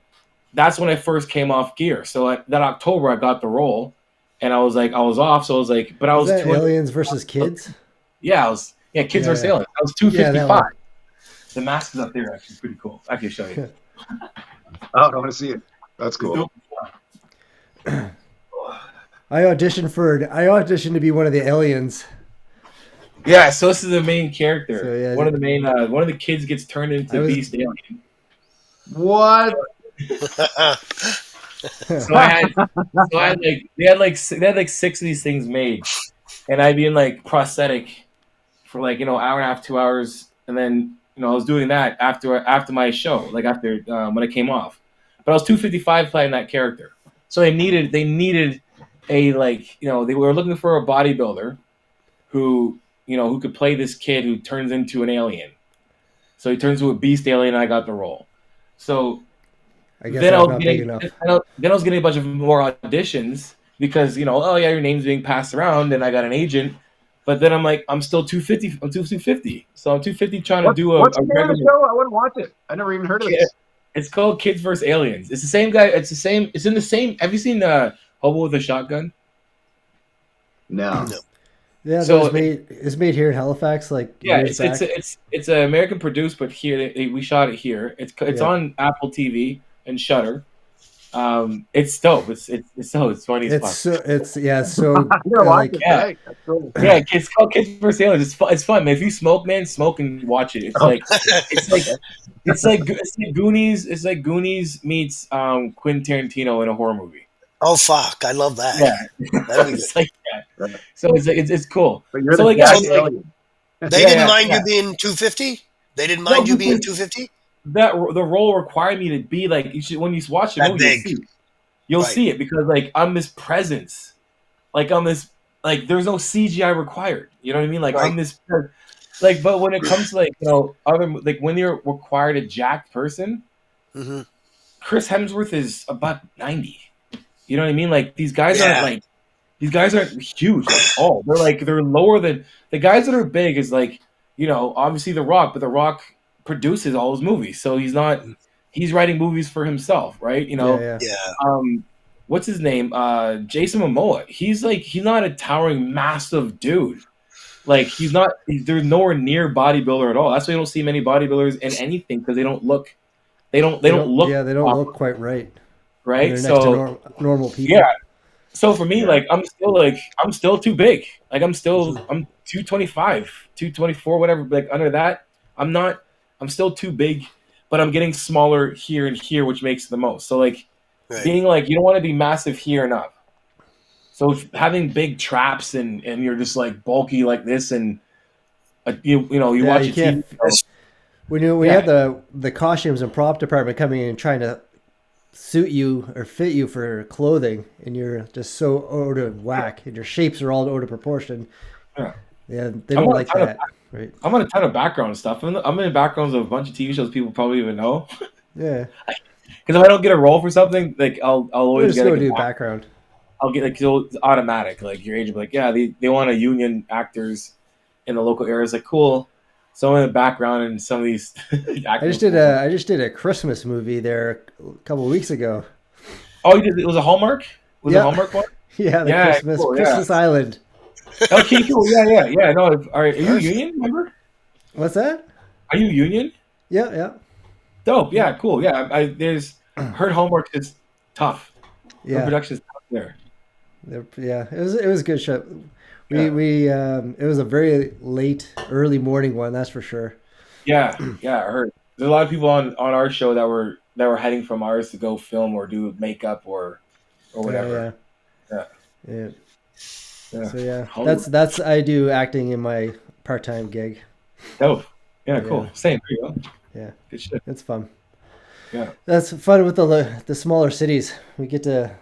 That's when I first came off gear. So that October I got the role, and I was off. So I was like, but I was Aliens versus Kids. Yeah, Kids versus Aliens. I was 255. The mask is up there. Actually, pretty cool. I can show you. Oh, I want to see it. That's cool. I auditioned to be one of the aliens. Yeah, so this is the main character. So, yeah, one of the kids gets turned into Beast Alien. What? So I had they had like 6 of these things made, and I'd be in like prosthetic for like hour and a half, 2 hours, and then I was doing that after my show, like after when I came off. But I was 255 playing that character, so they needed a they were looking for a bodybuilder who who could play this kid who turns into an alien. So he turns into a beast alien, and I got the role. So I guess then I was getting a bunch of more auditions because your name's being passed around, and I got an agent. But then I'm like, I'm still 250. I'm 250. So I'm 250 trying to do what's the name of the show? I want to watch it. I never even heard of this. It's called Kids vs. Aliens. It's the same guy. It's in the same. Have you seen Hobo with a Shotgun? No. Yeah, so it's made here in Halifax. Like it's American produced, but here we shot it here. It's on Apple TV and Shudder. It's dope. It's funny as fuck. So I'm gonna watch like it. Yeah. Thanks. That's cool. Yeah, it's called Kids for Sailors. It's fun, man. If you smoke, man, smoke and watch it. It's like Goonies. It's like Goonies meets Quentin Tarantino in a horror movie. Oh fuck! I love that. Yeah, That'd be it's good. like that. So it's cool. But you're So the like, Jack yeah, like, alien. They Yeah, didn't yeah, mind yeah. you being 250. They didn't No, mind you being because 250. that the role required me to be like you should, when you watch the That movie, big. you'll Right. see it because like I'm this presence, like I'm this like there's no CGI required. You know what I mean? Like Right. I'm this like. But when it comes to like other like when you're required a jacked person, Hmm. Chris Hemsworth is about 90. You know what I mean? Like these guys Yeah. aren't huge at all. They're lower than the guys that are big. Is like obviously The Rock, but The Rock produces all his movies, so he's writing movies for himself, right? yeah. Yeah. What's his name? Jason Momoa. He's not a towering, massive dude. Like they're nowhere near bodybuilder at all. That's why you don't see many bodybuilders in anything because they don't look look quite right. right. They're next So to normal people. yeah. So for me, like I'm still too big. Like I'm 225, 224, whatever. Like under that, I'm still too big, but I'm getting smaller here and here, which makes the most. So like Right. being like you don't want to be massive here and up. So having big traps and you're just like bulky like this and you watch you a can't. TV. When you had the costumes and prop department coming in and trying to suit you or fit you for clothing, and you're just so out of whack, and your shapes are all out of proportion. Yeah. Yeah, they don't like that, right? I'm on a ton of background stuff. I'm in backgrounds of a bunch of TV shows people probably even know. Yeah, Because if I don't get a role for something, like I'll always just get go like, do background. I'll get like it's automatic. Like your agent will be like, yeah, they want a union actors in the local areas. Like cool. So I'm in the background and some of these. I just did a Christmas movie there a couple of weeks ago. Oh, you did? It was a Hallmark. Was it Yeah. a Hallmark one? Yeah, the Yeah, Christmas cool, yeah. Christmas Island. Okay, cool. Yeah. No, all right. Are you union member? What's that? Are you union? Yeah. Dope. Yeah, cool. Yeah, there's heard Hallmark is tough. The Yeah. production is tough there. Yeah, it was a good show. We it was a very late, early morning one, that's for sure. Yeah, I heard. There's a lot of people on our show that were heading from ours to go film or do makeup or whatever. Yeah. Yeah. So yeah, Hollywood. that's I do acting in my part-time gig. Dope. Yeah, cool. Yeah. Same. There you go. Yeah, Good shit. it's fun. Yeah. That's fun with the smaller cities. We get to.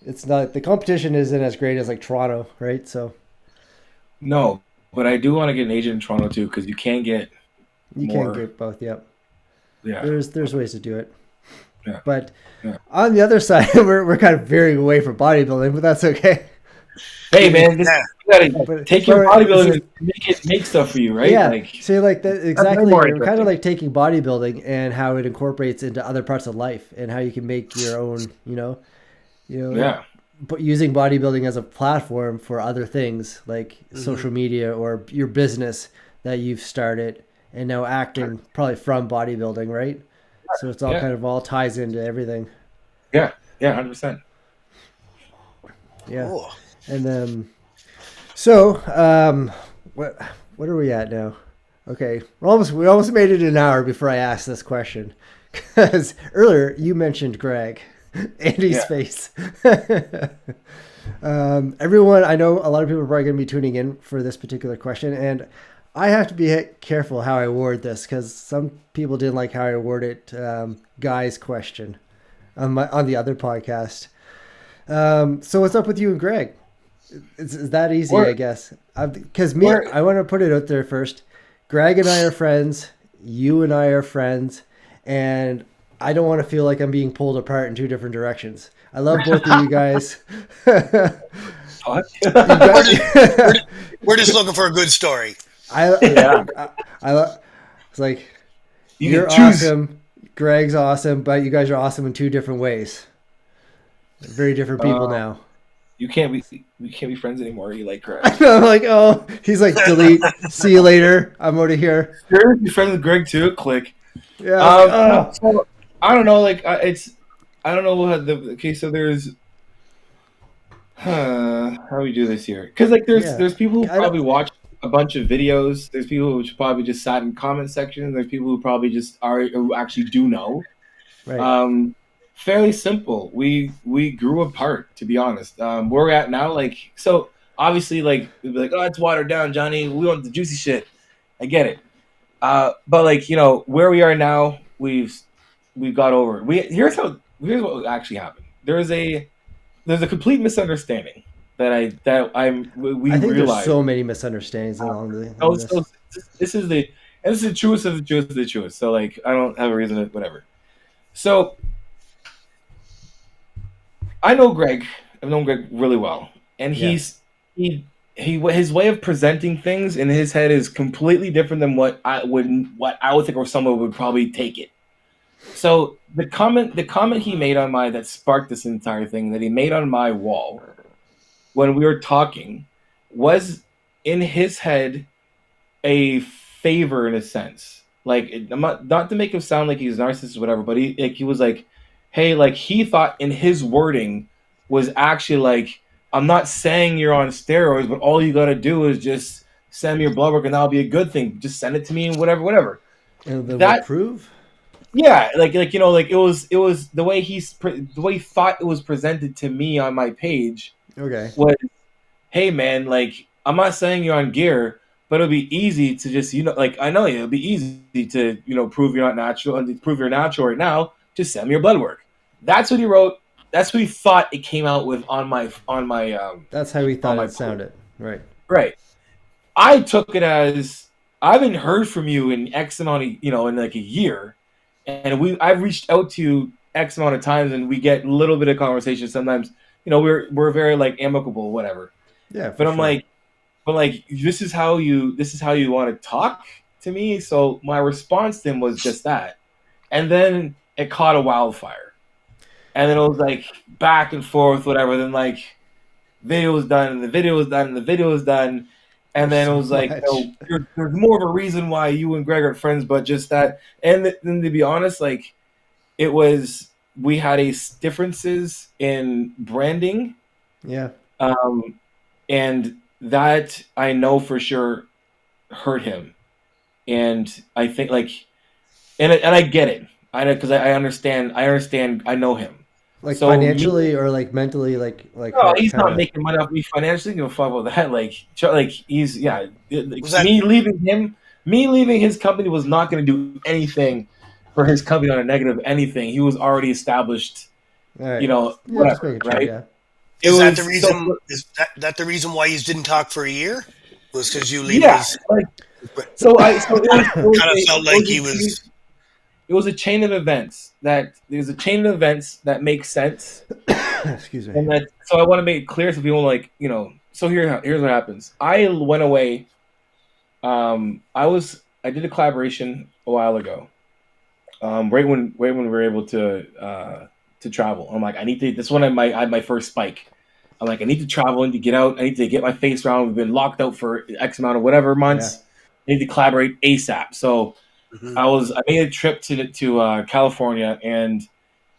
It's not the competition isn't as great as like Toronto, right? So No, but I do want to get an agent in Toronto too because you can get you more. can get both. Yep. Yeah. There's ways to do it. Yeah. But Yeah. on the other side, we're kind of veering away from bodybuilding, but that's okay. Hey man, you gotta But- take your but bodybuilding and make stuff for you, right? Yeah. Like, So like that exactly. more You're kind interesting. of like taking bodybuilding and how it incorporates into other parts of life and how you can make your own. yeah. But using bodybuilding as a platform for other things like social media or your business that you've started, and now acting probably from bodybuilding, right? So it's all Yeah. kind of all ties into everything. Yeah, 100%. Yeah. Cool. And then, so what are we at now? Okay, we almost made it an hour before I asked this question, because earlier you mentioned Greg, Andy's Yeah. face. Everyone, I know a lot of people are probably going to be tuning in for this particular question, and I have to be careful how I word this because some people didn't like how I worded Guy's question on the other podcast. So what's up with you and Greg? Is that easy? I guess because I want to put it out there first. Greg and I are friends. You and I are friends, and I don't want to feel like I'm being pulled apart in two different directions. I love both of you guys. What? We're just looking for a good story. It's like you're awesome. Greg's awesome, but you guys are awesome in two different ways. Very different people now. We can't be friends anymore. You like Greg? I'm like, oh, he's like, delete. See you later. I'm out of here. You're friends with Greg too. Click. Yeah. So, I don't know. Like I don't know what so there's how do we do this here? Because like there's people who I don't, probably watch a bunch of videos. There's people who probably just sat in comment section. There's people who probably just are who actually do know. right. Fairly simple. We grew apart, to be honest. Where we're at now, like so obviously like we'd be like, oh, it's watered down, Johnny. We want the juicy shit. I get it. But like, you know, where we are now, we've got over it. Here's what actually happened. There's a complete misunderstanding we I think there's realized. so many misunderstandings along the. So, In this. so this is the truest of the truest of the truest. So like, I don't have a reason to whatever. So I know Greg. I've known Greg really well, and Yeah. his way of presenting things in his head is completely different than what I would think or someone would probably take it. So the comment he made on that sparked this entire thing that he made on my wall when we were talking was in his head a favor in a sense. Like I'm not to make him sound like he's a narcissist or whatever, but he was like, hey, like he thought in his wording was actually like, I'm not saying you're on steroids, but all you got to do is just send me your blood work and that'll be a good thing. Just send it to me and whatever. And they will That prove. yeah, like you know, like it was the way he thought it was presented to me on my page Okay. was, hey man, like I'm not saying you're on gear, but it'll be easy to just like I know you, it'll be easy to prove you're not natural and to prove you're natural right now. Just send me your blood work. That's what he wrote. That's what he thought it came out with on my. That's how he thought my it sounded. Right. Right. I took it as I haven't heard from you in X amount of in like a year, and I've reached out to you X amount of times, and we get a little bit of conversation sometimes. We're very like amicable, whatever. Yeah. But I'm like, this is how you want to talk to me. So my response to him was just that, and then it caught a wildfire, and then it was like back and forth, whatever. Then like video was done, and the video was done, and the video was done, and then it was like, there's more of a reason why you and Greg are friends, but just that. And then to be honest, like it was, we had differences in branding. Yeah. And that I know for sure hurt him. And I think like, and I get it. I know, because I understand. I know him. Like So financially or like mentally, like no, he's not making money off me financially. You know, fuck about that. Like he's me leaving his company was not going to do anything for his company on a negative anything. He was already established. Right. Whatever, right? Yeah. Is that the reason? Is that the reason why you didn't talk for a year? Was because you leave? Yeah. It kind of felt like he was. It was a chain of events that make sense. Excuse me. And so I want to make it clear so people So here's what happens. I went away. I did a collaboration a while ago. Right when we were able to travel. I'm like, I need to. This one I had my first spike. I'm like, I need to travel. I need to get out. I need to get my face around. We've been locked out for X amount of whatever months. Yeah. I need to collaborate ASAP. So I made a trip to California, and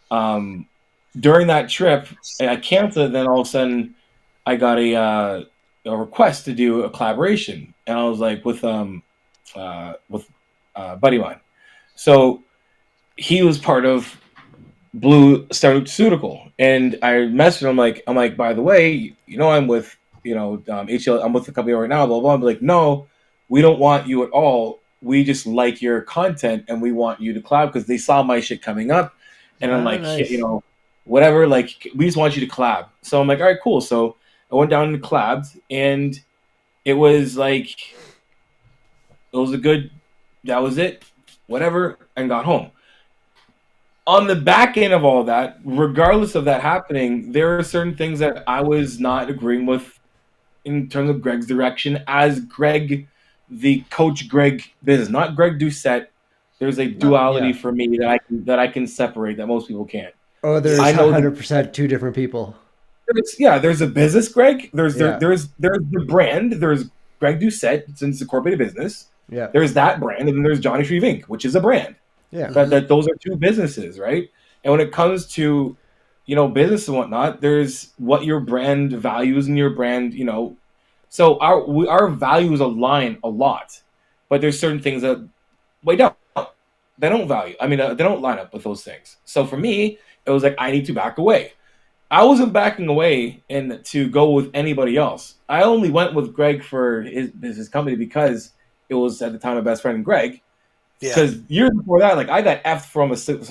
during that trip, I canceled. Then all of a sudden, I got a request to do a collaboration, and I was like with buddy of mine. So he was part of Blue Pharmaceutical, and I messaged him. I'm like, by the way, I'm with HL. I'm with the company right now. Blah blah. I'm like, no, we don't want you at all. We just like your content, and we want you to collab because they saw my shit coming up, and I'm like, nice. Whatever. Like, we just want you to collab. So I'm like, all right, cool. So I went down and collabed, and it was like, that was it, whatever, and got home. On the back end of all that, regardless of that happening, there are certain things that I was not agreeing with in terms of Greg's direction as Greg, the coach Greg business, not Greg Doucette. There's a duality for me that I can separate that most people can't. Oh, there's 100% two different people. There's a business Greg. There's the brand. There's Greg Doucette, since it's a corporate business. Yeah. There's that brand, and then there's Jonni Shreve Inc., which is a brand. Yeah. That those are two businesses, right? And when it comes to, business and whatnot, there's what your brand values and your brand, so our values align a lot, but there's certain things that we don't. They don't value. I mean, they don't line up with those things. So for me, it was like I need to back away. I wasn't backing away and to go with anybody else. I only went with Greg for his company because it was at the time my best friend Greg. Yeah. Because years before that, like I got effed from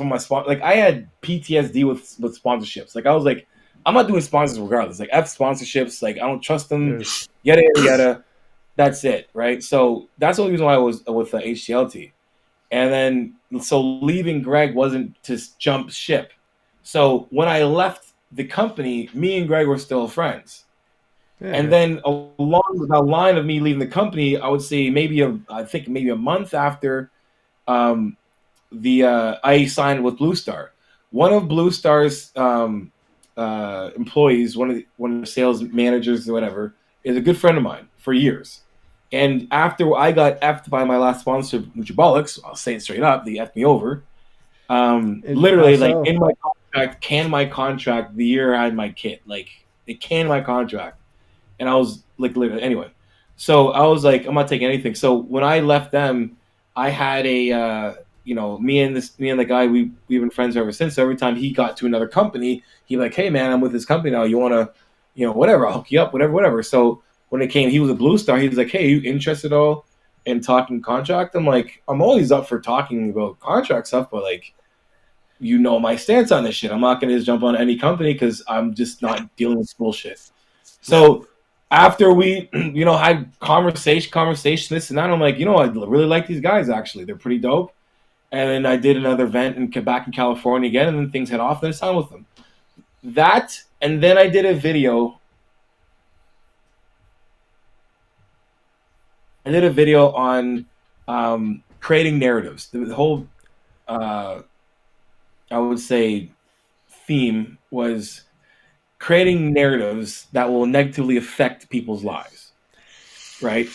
my sponsor. Like I had PTSD with sponsorships. Like I was like, I'm not doing sponsors regardless. Like F sponsorships. Like I don't trust them. Yada yada yada. That's it, right? So that's the only reason why I was with the HTLT. And then so leaving Greg wasn't to jump ship. So when I left the company, me and Greg were still friends. Yeah, And then along with the line of me leaving the company, I would say maybe a month after I signed with Blue Star. One of Blue Star's employees, one of the sales managers or whatever, is a good friend of mine for years. And after I got effed by my last sponsor, Nutribolics, I'll say it straight up, they effed me over. Literally, how like so? in my contract, canned my contract the year I had my kid. Like it canned my contract, and I was like, literally, anyway. So I was like, I'm not taking anything. So when I left them, I had me and the guy, we've been friends ever since. So every time he got to another company, he'd like, hey man, I'm with this company now. You want to, whatever, I'll hook you up, whatever. So when it came, he was a Blue Star. He was like, hey, you interested at all in talking contract? I'm like, I'm always up for talking about contract stuff, but like, my stance on this shit. I'm not going to just jump on any company because I'm just not dealing with bullshit. So after we, had conversation, this and that, I'm like, I really like these guys, actually. They're pretty dope. And then I did another event back in California again, and then things head off, and I signed with them. That, and then I did a video. On creating narratives. The whole, I would say, theme was creating narratives that will negatively affect people's lives, right?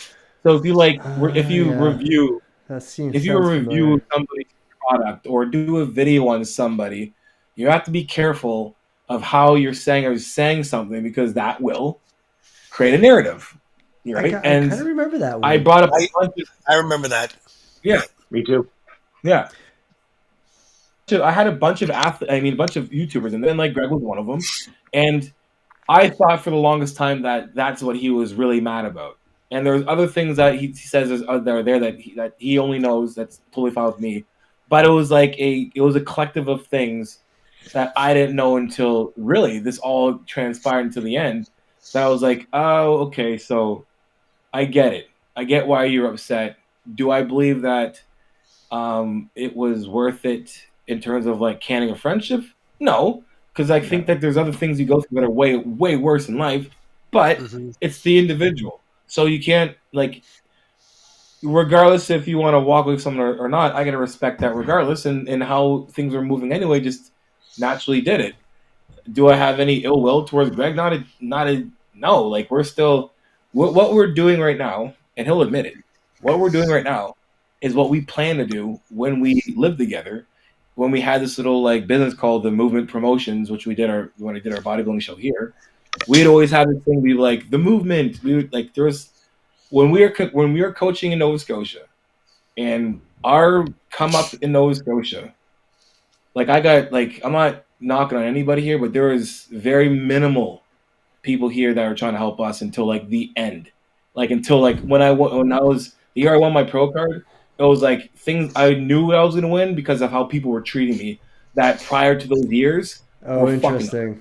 So if you review, that if you sounds review familiar. somebody's product or do a video on somebody, you have to be careful of how you're saying something because that will create a narrative, right? I And kind of remember that one. I brought up a bunch of, I remember that. yeah, Me too. yeah. I had a bunch of a bunch of YouTubers, and then like Greg was one of them, and I thought for the longest time that that's what he was really mad about. And there's other things that he says that are there that he only knows. That's totally fine with me. But it was like it was a collective of things that I didn't know until really this all transpired until the end. That I was like, oh, okay, so I get it. I get why you're upset. Do I believe that it was worth it in terms of like canning a friendship? No, because I think that there's other things you go through that are way, way worse in life, but it's the individual. So you can't, like, regardless if you want to walk with someone or not, I got to respect that regardless. And how things are moving anyway, just naturally did it. Do I have any ill will towards Greg? No. Like, we're still, what we're doing right now, and he'll admit it, what we're doing right now is what we plan to do when we live together. When we had this little like business called the Movement Promotions, which when we did our bodybuilding show here, we'd always have this thing be like the movement. We would like there was when we were coaching in Nova Scotia, and our come up in Nova Scotia, like I'm not knocking on anybody here, but there was very minimal people here that were trying to help us until like the end, like until like when I was the year I won my pro card. It was like things I knew I was going to win because of how people were treating me. That prior to those years Oh, were interesting.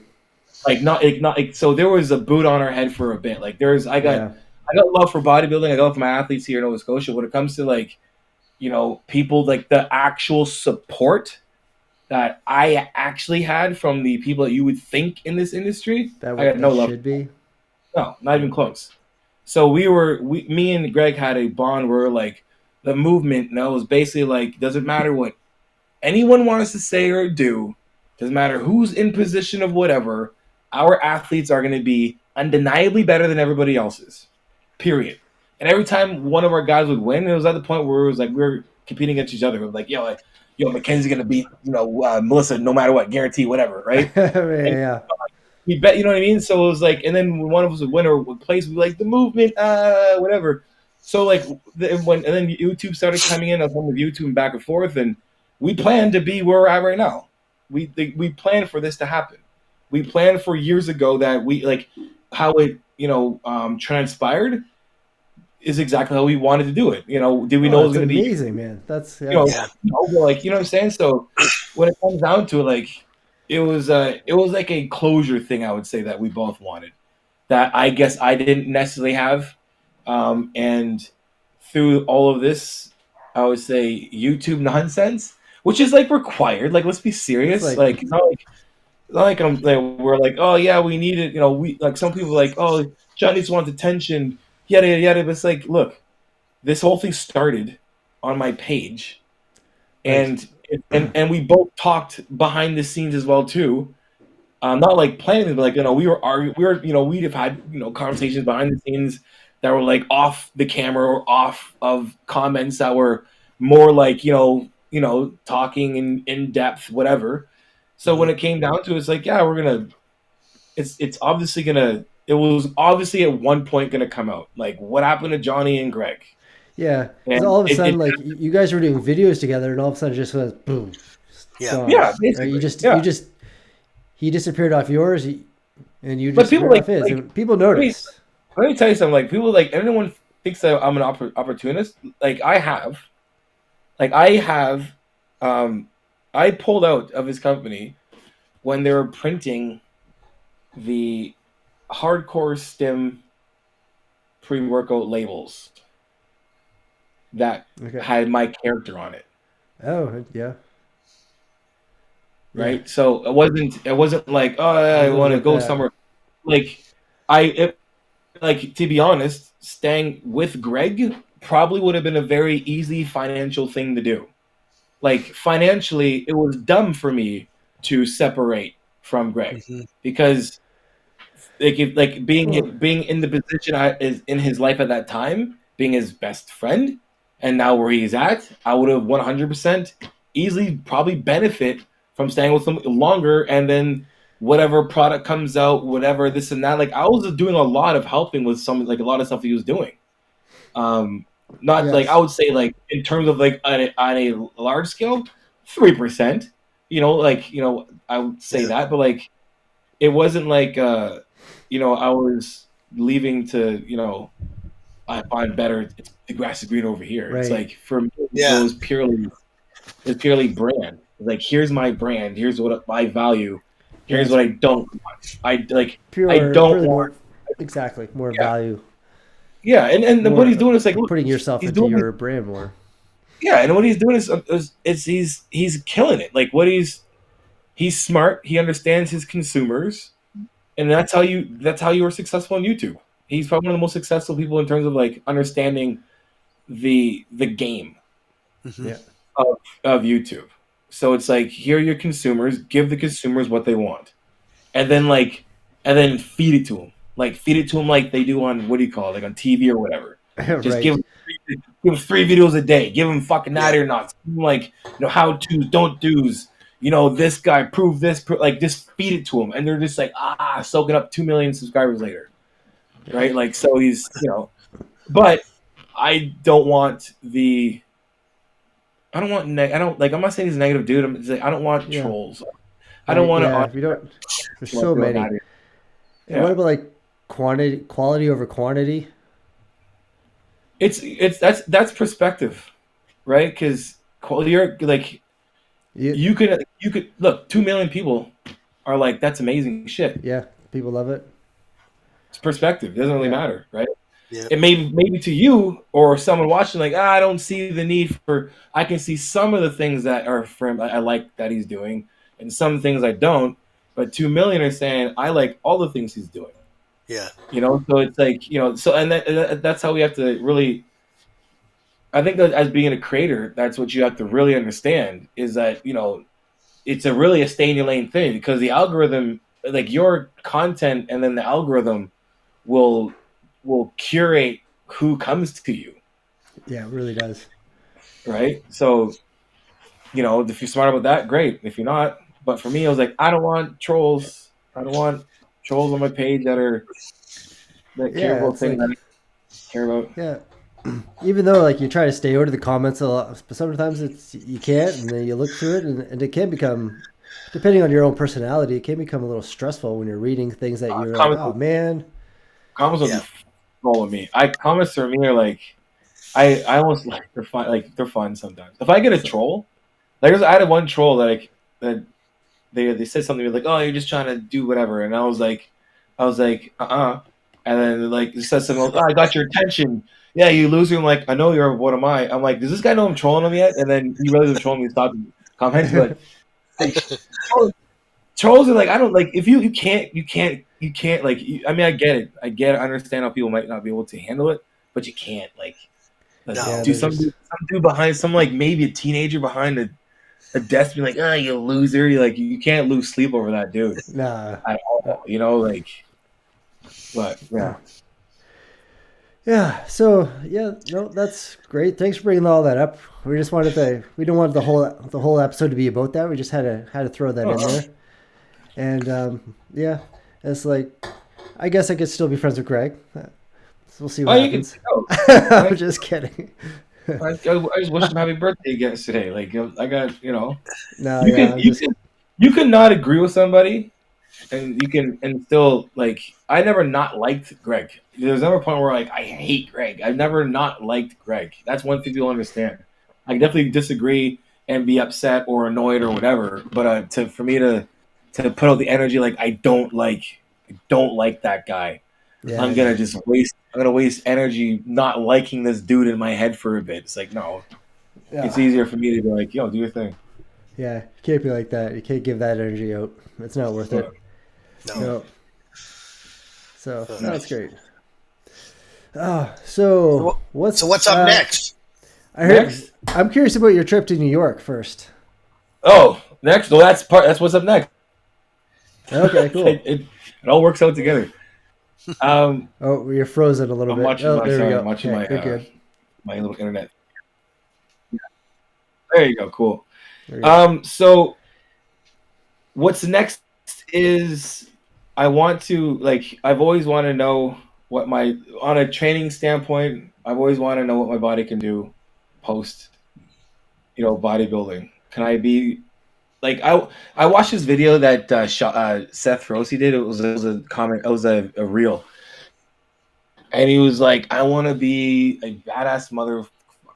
so there was a boot on our head for a bit. Like I got love for bodybuilding. I got love for my athletes here in Nova Scotia. When it comes to like, people like the actual support that I actually had from the people that you would think in this industry, I got no love. Should be. No, not even close. So me and Greg had a bond where like the movement knows basically like doesn't matter what anyone wants to say or do, doesn't matter who's in position of whatever, our athletes are going to be undeniably better than everybody else's. Period. And every time one of our guys would win, it was at the point where it was like we were competing against each other. It was like, yo, Mackenzie's gonna beat Melissa no matter what, guarantee whatever, right? Yeah. We bet, you know what I mean? So it was like, and then when one of us would win or would place, we like the movement, whatever. So like, and then YouTube started coming in. I was on with YouTube and back and forth, and we planned to be where we're at right now. We planned for this to happen. We planned for years ago that we like how it transpired is exactly how we wanted to do it. Did we know it was going to be amazing, man? That's like, you know what I'm saying? So when it comes down to it, like it was like a closure thing, I would say, that we both wanted, that I guess I didn't necessarily have. And through all of this, I would say YouTube nonsense, which is like required. Like, let's be serious. It's not like we're like, oh yeah, we need it. We like, some people are like, oh, John just wants attention, yada yada yada. But it's like, look, this whole thing started on my page, and we both talked behind the scenes as well too. Not like planning, but like, we were arguing, we'd have had conversations behind the scenes that were like off the camera or off of comments that were more like talking in depth, whatever. So when it came down to it, it's like, yeah, it's obviously it was obviously at one point gonna come out. Like, what happened to Johnny and Greg? Yeah, because all of a sudden, like, you guys were doing videos together, and all of a sudden, it just was boom. Yeah, gone. Basically. He disappeared off yours, and you but people disappeared off his. And people noticed. Let me tell you something. Like, people, like, everyone thinks that I'm an opportunist. Like, I pulled out of his company when they were printing the hardcore stim pre-workout labels that had my character on it. Oh, yeah. Right. Yeah. So it wasn't like, oh, I want to go somewhere. Like, to be honest, staying with Greg probably would have been a very easy financial thing to do. Like, financially, it was dumb for me to separate from Greg because being in the position I is in his life at that time, being his best friend, and now where he's at, I would have 100% easily probably benefit from staying with him longer, and then whatever product comes out, whatever this and that. Like, I was doing a lot of helping with some, like, a lot of stuff he was doing. Like, I would say, like, in terms of like on a large scale, 3%. I would say that, but like, it wasn't like I was leaving to I find better. The grass is green over here. Right. It's like, for me, it was purely brand. Like, here's my brand. Here's what I value. Here's what I don't want. I don't want more value. Yeah, and what he's doing is like, look, putting yourself into your brand more. Yeah, and what he's doing is he's killing it. Like, he's smart. He understands his consumers, and that's how you are successful on YouTube. He's probably one of the most successful people in terms of like understanding the game of YouTube. So it's like, here are your consumers. Give the consumers what they want, and then feed it to them. Like, feed it to them like they do on, what do you call it, like on TV or whatever. Just give them 3 videos a day. Give them fucking natty or not. Like, how to's, don't do's. This guy proved this. Like, just feed it to them, and they're just like, soaking up 2 million subscribers later, right? Like, so he's but I don't want I'm not saying he's a negative dude. I'm just like, I don't want trolls. I don't want to. We don't. There's so many. And what about like quality over quantity? That's perspective, right? Because you're like, you could look, 2 million people are like, that's amazing shit. Yeah, people love it. It's perspective. It doesn't really matter, right? Yeah. It maybe to you or someone watching, like, I don't see the need for. I can see some of the things that are from I like that he's doing, and some things I don't. But 2 million are saying, I like all the things he's doing. Yeah. So it's like, so, and that's how we have to really. I think that as being a creator, that's what you have to really understand, is that it's really a stay in your lane thing, because the algorithm, like, your content, and then the algorithm will curate who comes to you. Yeah, it really does. Right? So if you're smart about that, great. If you're not, but for me, I was like, I don't want trolls. I don't want trolls on my page that care Yeah, about it's things I like, don't care about. yeah. Even though like you try to stay out of the comments a lot, but sometimes you can't, and then you look through it, and it can become, depending on your own personality, it can become a little stressful when you're reading things that you're like, Comments, oh man. comments will Yeah. be trolling me. Comments for me are like, I almost like they're fun. Like they're fun sometimes. If I get a troll, I had one troll that they said something like, "Oh, you're just trying to do whatever," and I was like, and then like they said something like, "Oh, I got your attention." Yeah, you loser. I'm like, I know you're. What am I? I'm like, does this guy know I'm trolling him yet? And then he realizes I'm trolling me. Stop commenting, but like, trolls are like, I don't like if you can't like. I mean, I get it. I understand how people might not be able to handle it, but you can't like No. Yeah, do they're just some dude behind some like maybe a teenager behind a desk being like, oh, you loser. You're like, you can't lose sleep over that dude nah. at Uh, all. Like, but yeah. Yeah. So yeah, no, that's great. Thanks for bringing all that up. We just wanted we don't want the whole episode to be about that. We just had to throw that in Oh, there. And yeah, it's like, I guess I could still be friends with Greg. So we'll see what you can happens. go. I'm just kidding. I just wish him happy birthday again today. Like, I got, No, you yeah, can, I'm you just can, you can not agree with somebody, and you can, and still like, I never not liked Greg. There's never a point where like I hate Greg. I've never not liked Greg. That's one thing people understand. I definitely disagree and be upset or annoyed or whatever. But for me to put out the energy like I don't like that guy. yeah, I'm gonna just waste. I'm gonna waste energy not liking this dude in my head for a bit. It's like no. It's yeah, easier for me to be like, yo, do your thing. yeah. You can't be like that. You can't give that energy out. It's not worth it. No. No. So Uh, no, that's great. Oh, So, so what's so what's up next? I heard. Next? I'm curious about your trip to New York first. Oh, next. Well, that's what's up next. Okay, cool. it all works out together. Um, Oh, you're frozen a little I'm bit. watching Oh, my there we sorry, go. I'm watching Okay, my you're good. my little internet. There you go. Cool. There you go. So what's next is I want to like I've always wanted to know what my on a training standpoint. I've always wanted to know what my body can do post bodybuilding. Can I be like I watched this video that Seth Rossi did. It was a comment. It was a reel, and he was like, "I want to be a badass mother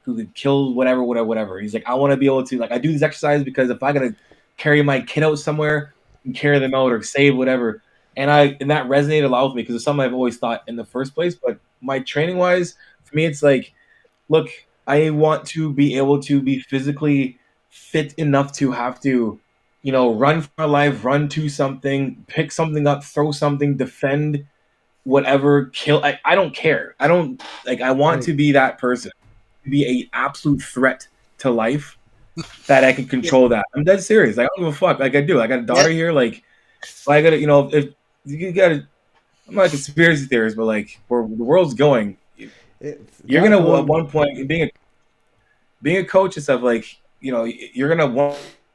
who could kill whatever, whatever, whatever." He's like, "I want to be able to like I do these exercises because if I gotta carry my kid out somewhere and carry them out or save whatever," and that resonated a lot with me because it's something I've always thought in the first place. But my training wise, for me, it's like, look, I want to be able to be physically fit enough to have to, run for my life, run to something, pick something up, throw something, defend whatever, kill. I don't care. I don't like. I want Like, to be that person, to be a absolute threat to life that I can control that. I'm dead serious. Like, I don't give a fuck. Like I do. I got a daughter Yeah. here. Like I gotta, if you gotta. I'm not a conspiracy theorist, but like where the world's going, you're not gonna at going. one point being a coach and stuff, like, you're gonna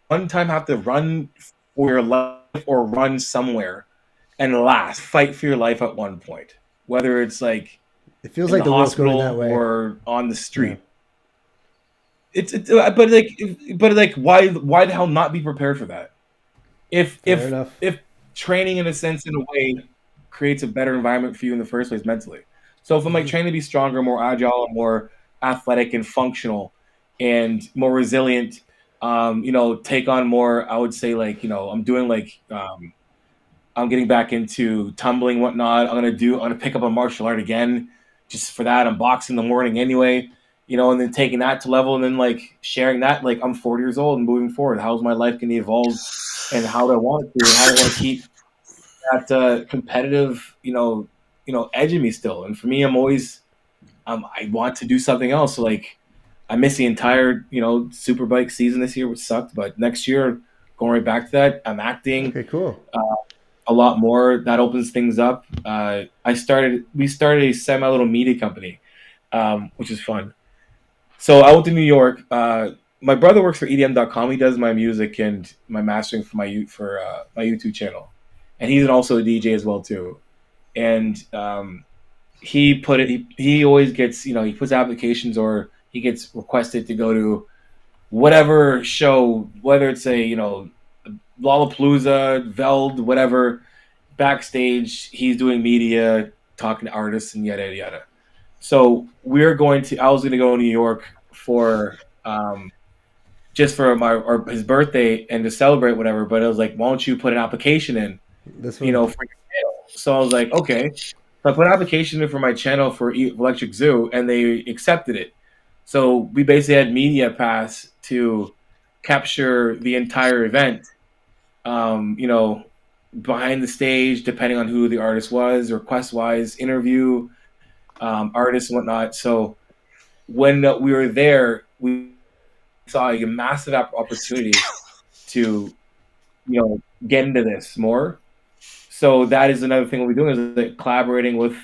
one time have to run for your life or run somewhere and fight for your life at one point, whether it's like It feels in like the the world's going that hospital way. or on the Yeah. street. But why the hell not be prepared for that? If Fair if enough. if training in a sense, in a way, creates a better environment for you in the first place mentally. So if I'm like trying to be stronger, more agile, more athletic and functional, and more resilient, take on more. I would say like I'm doing like I'm getting back into tumbling, whatnot. I'm gonna pick up a martial art again, just for that. I'm boxing in the morning anyway, and then taking that to level, and then like sharing that. Like I'm 40 years old and moving forward. How's my life gonna evolve, and how do I want it to, and how do I want to keep that competitive, edge in me still. And for me, I'm always, I want to do something else. So like, I missed the entire, Superbike season this year, which sucked. But next year, going right back to that, I'm acting Okay, cool. a lot more. That opens things up. We started a semi little media company, which is fun. So I went to New York my brother works for EDM.com. He does my music and my mastering for my my YouTube channel, and he's also a DJ as well too. And he always gets, he puts applications or he gets requested to go to whatever show, whether it's a Lollapalooza, Veld, whatever. Backstage, he's doing media, talking to artists, and yada yada yada. So I was going to go to New York for just for his birthday and to celebrate whatever. But it was like, why don't you put an application in, This for your channel? So I was like, okay. So I put an application in for my channel for Electric Zoo, and they accepted it. So we basically had media pass to capture the entire event. Behind the stage, depending on who the artist was, request wise, interview artists and whatnot. So when we were there, we saw a massive opportunity to get into this more. So that is another thing we'll be doing, is like collaborating with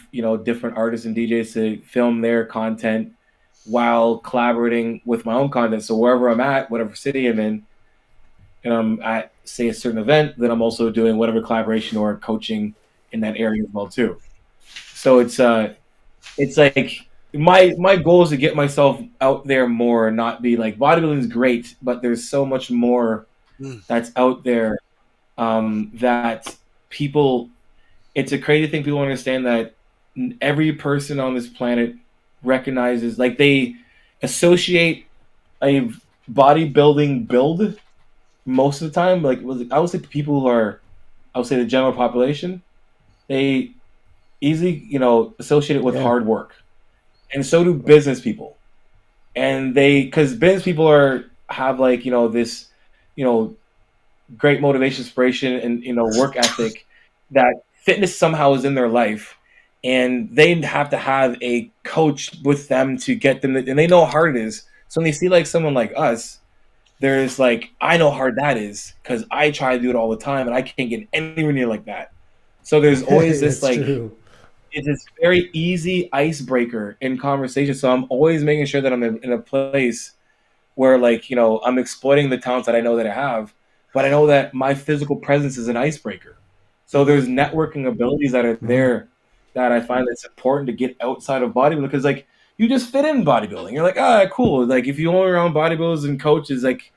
different artists and DJs to film their content while collaborating with my own content. So wherever I'm at, whatever city I'm in, and I'm at, say, a certain event, then I'm also doing whatever collaboration or coaching in that area as well too. So it's like my goal is to get myself out there more, not be like, bodybuilding is great, but there's so much more that's out there, that people. It's a crazy thing. People understand that every person on this planet recognizes, like, they associate a bodybuilding build most of the time. Like, I would say people who are, I would say the general population, they easily associate it with hard work, and so do business people. And because business people have like this great motivation, inspiration, and work ethic, that fitness somehow is in their life, and they have to have a coach with them to get them, and they know how hard it is. So when they see like someone like us, there's like, I know how hard that is because I try to do it all the time, and I can't get anywhere near like that. So there's always this like, true. It's this very easy icebreaker in conversation. So I'm always making sure that I'm in a place where, like, I'm exploiting the talents that I know that I have, but I know that my physical presence is an icebreaker. So there's networking abilities that are there that I find that's important to get outside of bodybuilding, because like, you just fit in bodybuilding. You're like, cool. Like, if you only around bodybuilders and coaches, like,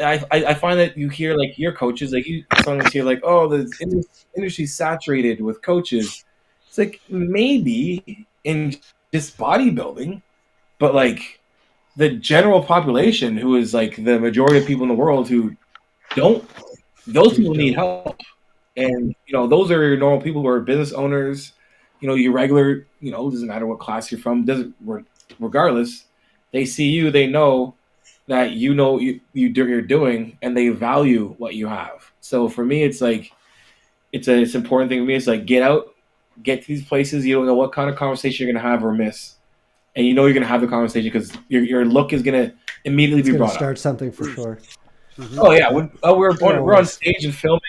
I find that you hear like your coaches, like you sometimes hear like, oh, the industry's saturated with coaches. It's like, maybe in just bodybuilding, but like the general population, who is like the majority of people in the world who don't, those people need help. And those are your normal people who are business owners, your regular, doesn't matter what class you're from, regardless, they see you, they know that you're doing, and they value what you have. So for me, it's like, it's an important thing for me. It's like, get out, get to these places. You don't know what kind of conversation you're going to have or miss, and you're going to have the conversation because your look is going to immediately be brought up. Start something for sure. Mm-hmm. Oh yeah, we're on stage and filming.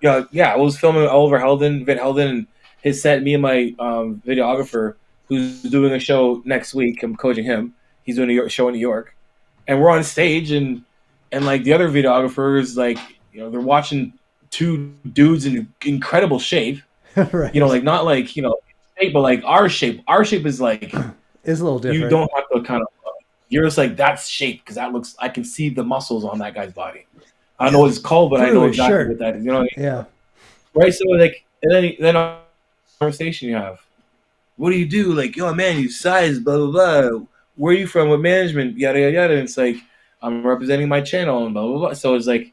I was filming Oliver Vin Helden, and his set. Me and my videographer, who's doing a show next week. I'm coaching him. He's doing a show in New York, and we're on stage, and like the other videographers, like they're watching two dudes in incredible shape. Right. Like not like shape, but like our shape. Our shape is like is a little different. You don't have to kind of. You're just like, that's shape because that looks. I can see the muscles on that guy's body. I don't know what it's called, but I know exactly what that is. You know what I mean? Yeah. Right. So like, and then a conversation you have. What do you do? Like, yo, man, you size, blah blah blah. Where are you from? What management? Yada yada yada. And it's like, I'm representing my channel and blah blah blah. So it's like,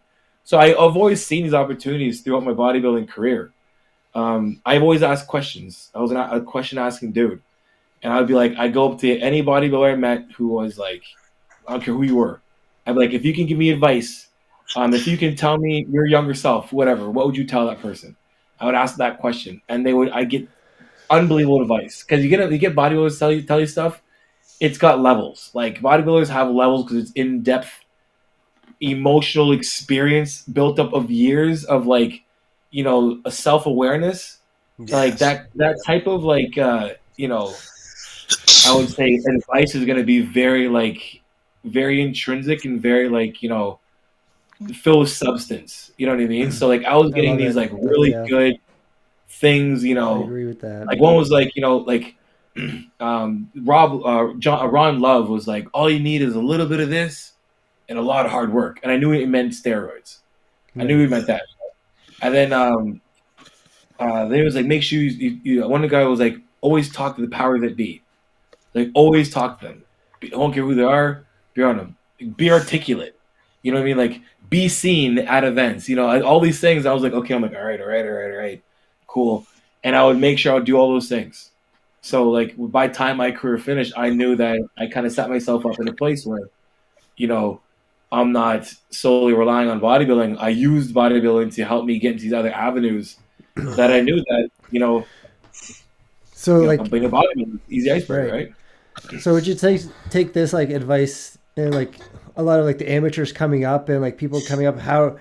I've always seen these opportunities throughout my bodybuilding career. I've always asked questions. I was a question asking dude, and I'd be like, I go up to any bodybuilder I met who was like, I don't care who you were. I'd be like, if you can give me advice, if you can tell me your younger self, whatever, what would you tell that person? I would ask that question, and I get unbelievable advice, because you get bodybuilders tell you stuff. It's got levels. Like, bodybuilders have levels because it's in-depth emotional experience built up of years of like, a self-awareness. Yes. Like that type of like, I would say advice is going to be very like very intrinsic and very like, you know, filled with substance. You know what I mean? So like I was I getting love these it. like really Yeah, good things, you I know, agree with that. like one was like, you know, like Ron Love was like, all you need is a little bit of this and a lot of hard work. And I knew it meant steroids. I knew he Nice. meant that. And then it was like, make sure one guy was like, always talk to the power that be. Like, always talk to them. I don't care who they are, be on them. Be articulate. You know what I mean? Like, be seen at events. You know, all these things. I was like, okay, I'm like, all right, cool. And I would make sure I would do all those things. So, like, by the time my career finished, I knew that I kind of set myself up in a place where, you know, I'm not solely relying on bodybuilding. I used bodybuilding to help me get into these other avenues that I knew that, So like, being a bodybuilder is easy icebreaker, right. right? So would you take this like advice and like a lot of like the amateurs coming up and like people coming up, how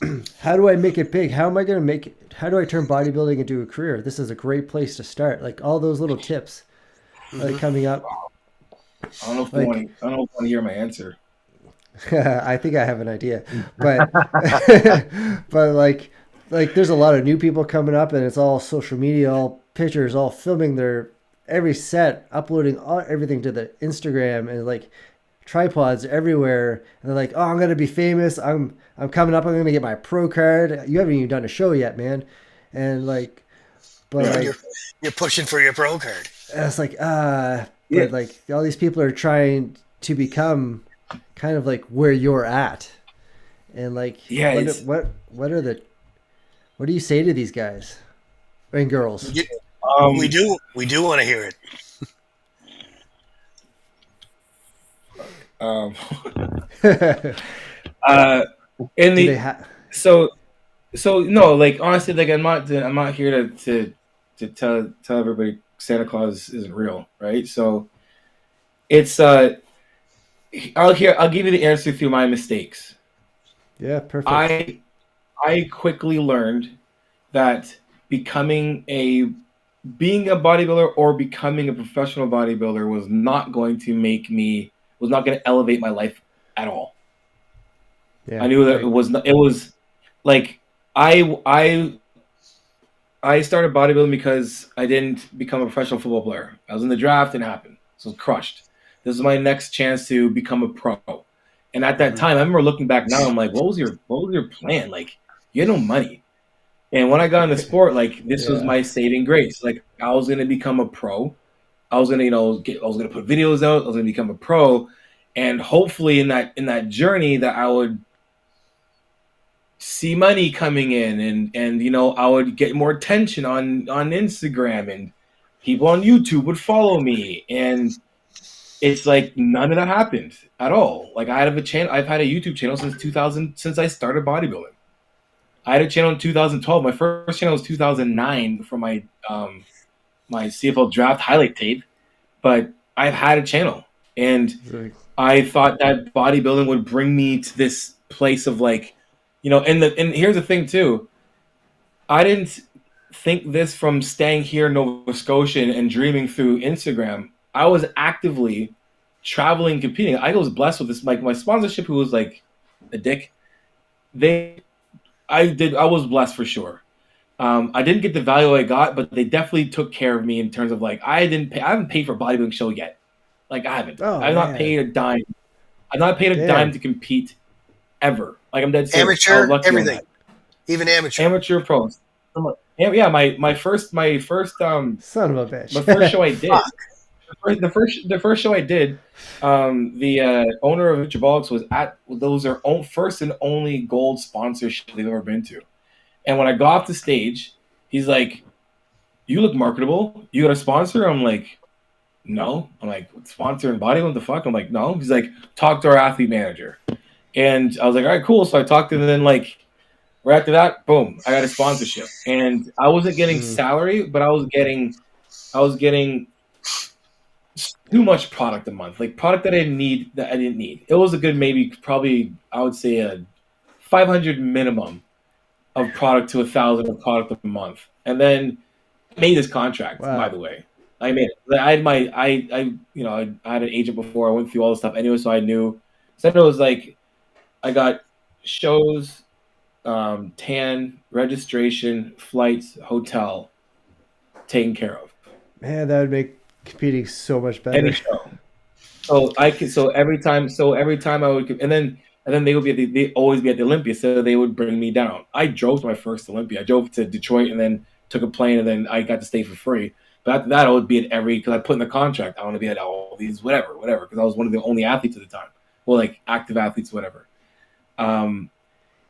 do I make it big? How am I going to make it? How do I turn bodybuilding into a career? This is a great place to start. Like all those little tips like coming up. I don't know if Like, you want to hear my answer. I think I have an idea, but but like there's a lot of new people coming up and it's all social media, all pictures, all filming their every set, uploading everything to the Instagram and like tripods everywhere. And they're like, oh, I'm gonna be famous. I'm coming up. I'm gonna get my pro card. You haven't even done a show yet, man. And like, but Yeah, like, you're pushing for your pro card. it's like Yeah. but like all these people are trying to become kind of like where you're at, and like Yeah, what do you say to these guys and girls? We do want to hear it. In Do the they so no, like honestly, like I'm not here to tell everybody Santa Claus isn't real, right? So it's I'll give you the answer through my mistakes. Yeah, perfect. I quickly learned that being a bodybuilder or becoming a professional bodybuilder was not going to elevate my life at all. Yeah, I knew that right. it was like I started bodybuilding because I didn't become a professional football player. I was in the draft and it happened. So I was crushed. This is my next chance to become a pro. And at that time, I remember looking back now, I'm like, what was your plan? Like, you had no money. And when I got into sport, like this was Yeah. my saving grace. Like I was gonna become a pro. I was gonna, I was gonna put videos out, I was gonna become a pro. And hopefully in that journey that I would see money coming in and I would get more attention on Instagram and people on YouTube would follow me, and it's like none of that happened at all. Like I've had a YouTube channel since 2000, since I started bodybuilding. I had a channel in 2012. My first channel was 2009 for my my CFL draft highlight tape, but I've had a channel, and I thought that bodybuilding would bring me to this place of like, and here's the thing too. I didn't think this from staying here in Nova Scotia and dreaming through Instagram. I was actively traveling, competing. I was blessed with this. Like my sponsorship, who was like a dick, I was blessed for sure. I didn't get the value I got, but they definitely took care of me in terms of like I haven't paid for a bodybuilding show yet. Like I haven't. Oh, I've not man. paid a dime. I've not paid a Damn. dime to compete ever. Like I'm dead serious. I was Amateur, lucky on everything, that. even amateur. Amateur pros. Yeah, my first Son of a bitch. the first show I did. The first show I did, the owner of Jabolics was at those are first and only gold sponsorship they've ever been to. And when I got off the stage, he's like, "You look marketable. You got a sponsor?" I'm like, "No." I'm like, "Sponsor and body? What the fuck?" I'm like, "No." He's like, "Talk to our athlete manager." And I was like, "All right, cool." So I talked to him, and then like right after that, boom, I got a sponsorship. And I wasn't getting salary, but I was getting too much product a month, like product that I didn't need. It was a good probably I would say a 500 minimum of product to 1,000 of product a month, and then made this contract. Wow. By the way, I made it. I had I had an agent before. I went through all the stuff anyway, so I knew. So it was like I got shows, tan, registration, flights, hotel taken care of. Man, that would make competing so much better. Any show. So every time I would, and then they would be they always be at the Olympia, so they would bring me down. I drove to my first Olympia. I drove to Detroit and then took a plane, and then I got to stay for free. But after that, I would be at because I put in the contract, I want to be at all these whatever, because I was one of the only athletes at the time. Well, like active athletes, whatever. So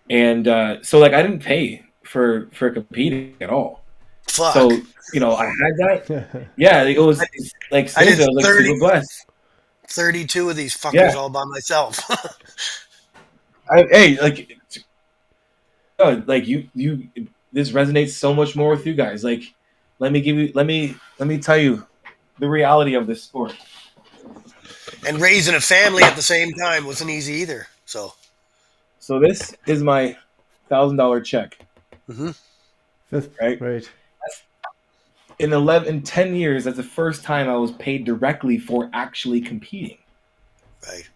like I didn't pay for competing at all. Fuck. So I had that. Yeah, it was like I did I was like 30. super blessed. 32 of these fuckers Yeah. all by myself. You this resonates so much more with you guys. Like, let me tell you the reality of this sport. And raising a family at the same time wasn't easy either. So this is my $1,000 check. Right. In 10 years, that's the first time I was paid directly for actually competing. Right.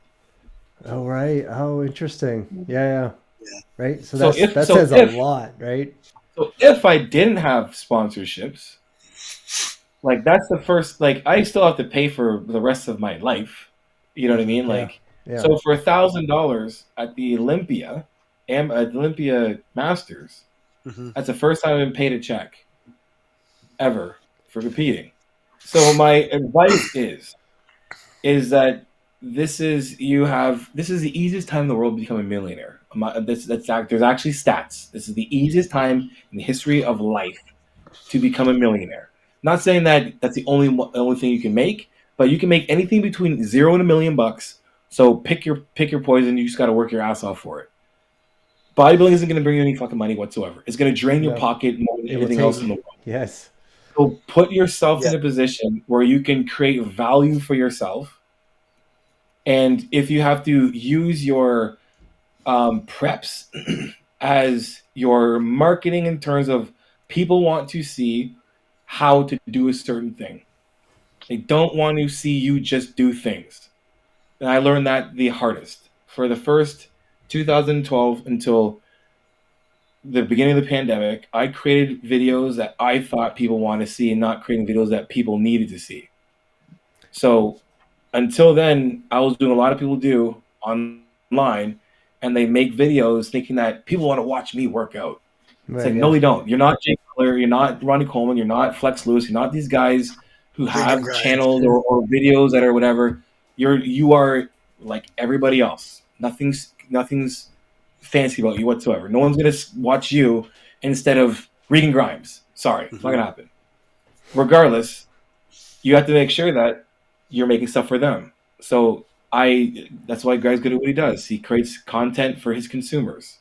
Oh, right. Oh, interesting. Yeah. Right. So So that says a lot, right? So if I didn't have sponsorships, like that's the first, like I still have to pay for the rest of my life. You know what I mean? Like, Yeah. so for $1,000 at the Olympia and at the Olympia Masters, that's the first time I've been paid a check ever for competing. So my advice is that this is the easiest time in the world to become a millionaire. There's actually stats. This is the easiest time in the history of life to become a millionaire. Not saying that that's the only thing you can make, but you can make anything between $0 and $1 million. So pick your poison. You just got to work your ass off for it. Bodybuilding isn't going to bring you any fucking money whatsoever. It's going to drain your pocket more than anything else in the world. Yes. So put yourself in a position where you can create value for yourself. And if you have to use your preps as your marketing in terms of people want to see how to do a certain thing. They don't want to see you just do things. And I learned that the hardest. For the first 2012 until the beginning of the pandemic, I created videos that I thought people want to see and not creating videos that people needed to see. So until then, I was doing a lot of people do online, and they make videos thinking that people want to watch me work out. It's like, no, they don't. You're not Jake Cutler. You're not Ronnie Coleman. You're not Flex Lewis. You're not these guys who have channels or videos that are whatever. You are like everybody else. Nothing's fancy about you whatsoever. No one's going to watch you instead of Regan Grimes. Sorry, it's not going to happen. Regardless, you have to make sure that you're making stuff for them. So that's why Greg's good at what he does. He creates content for his consumers.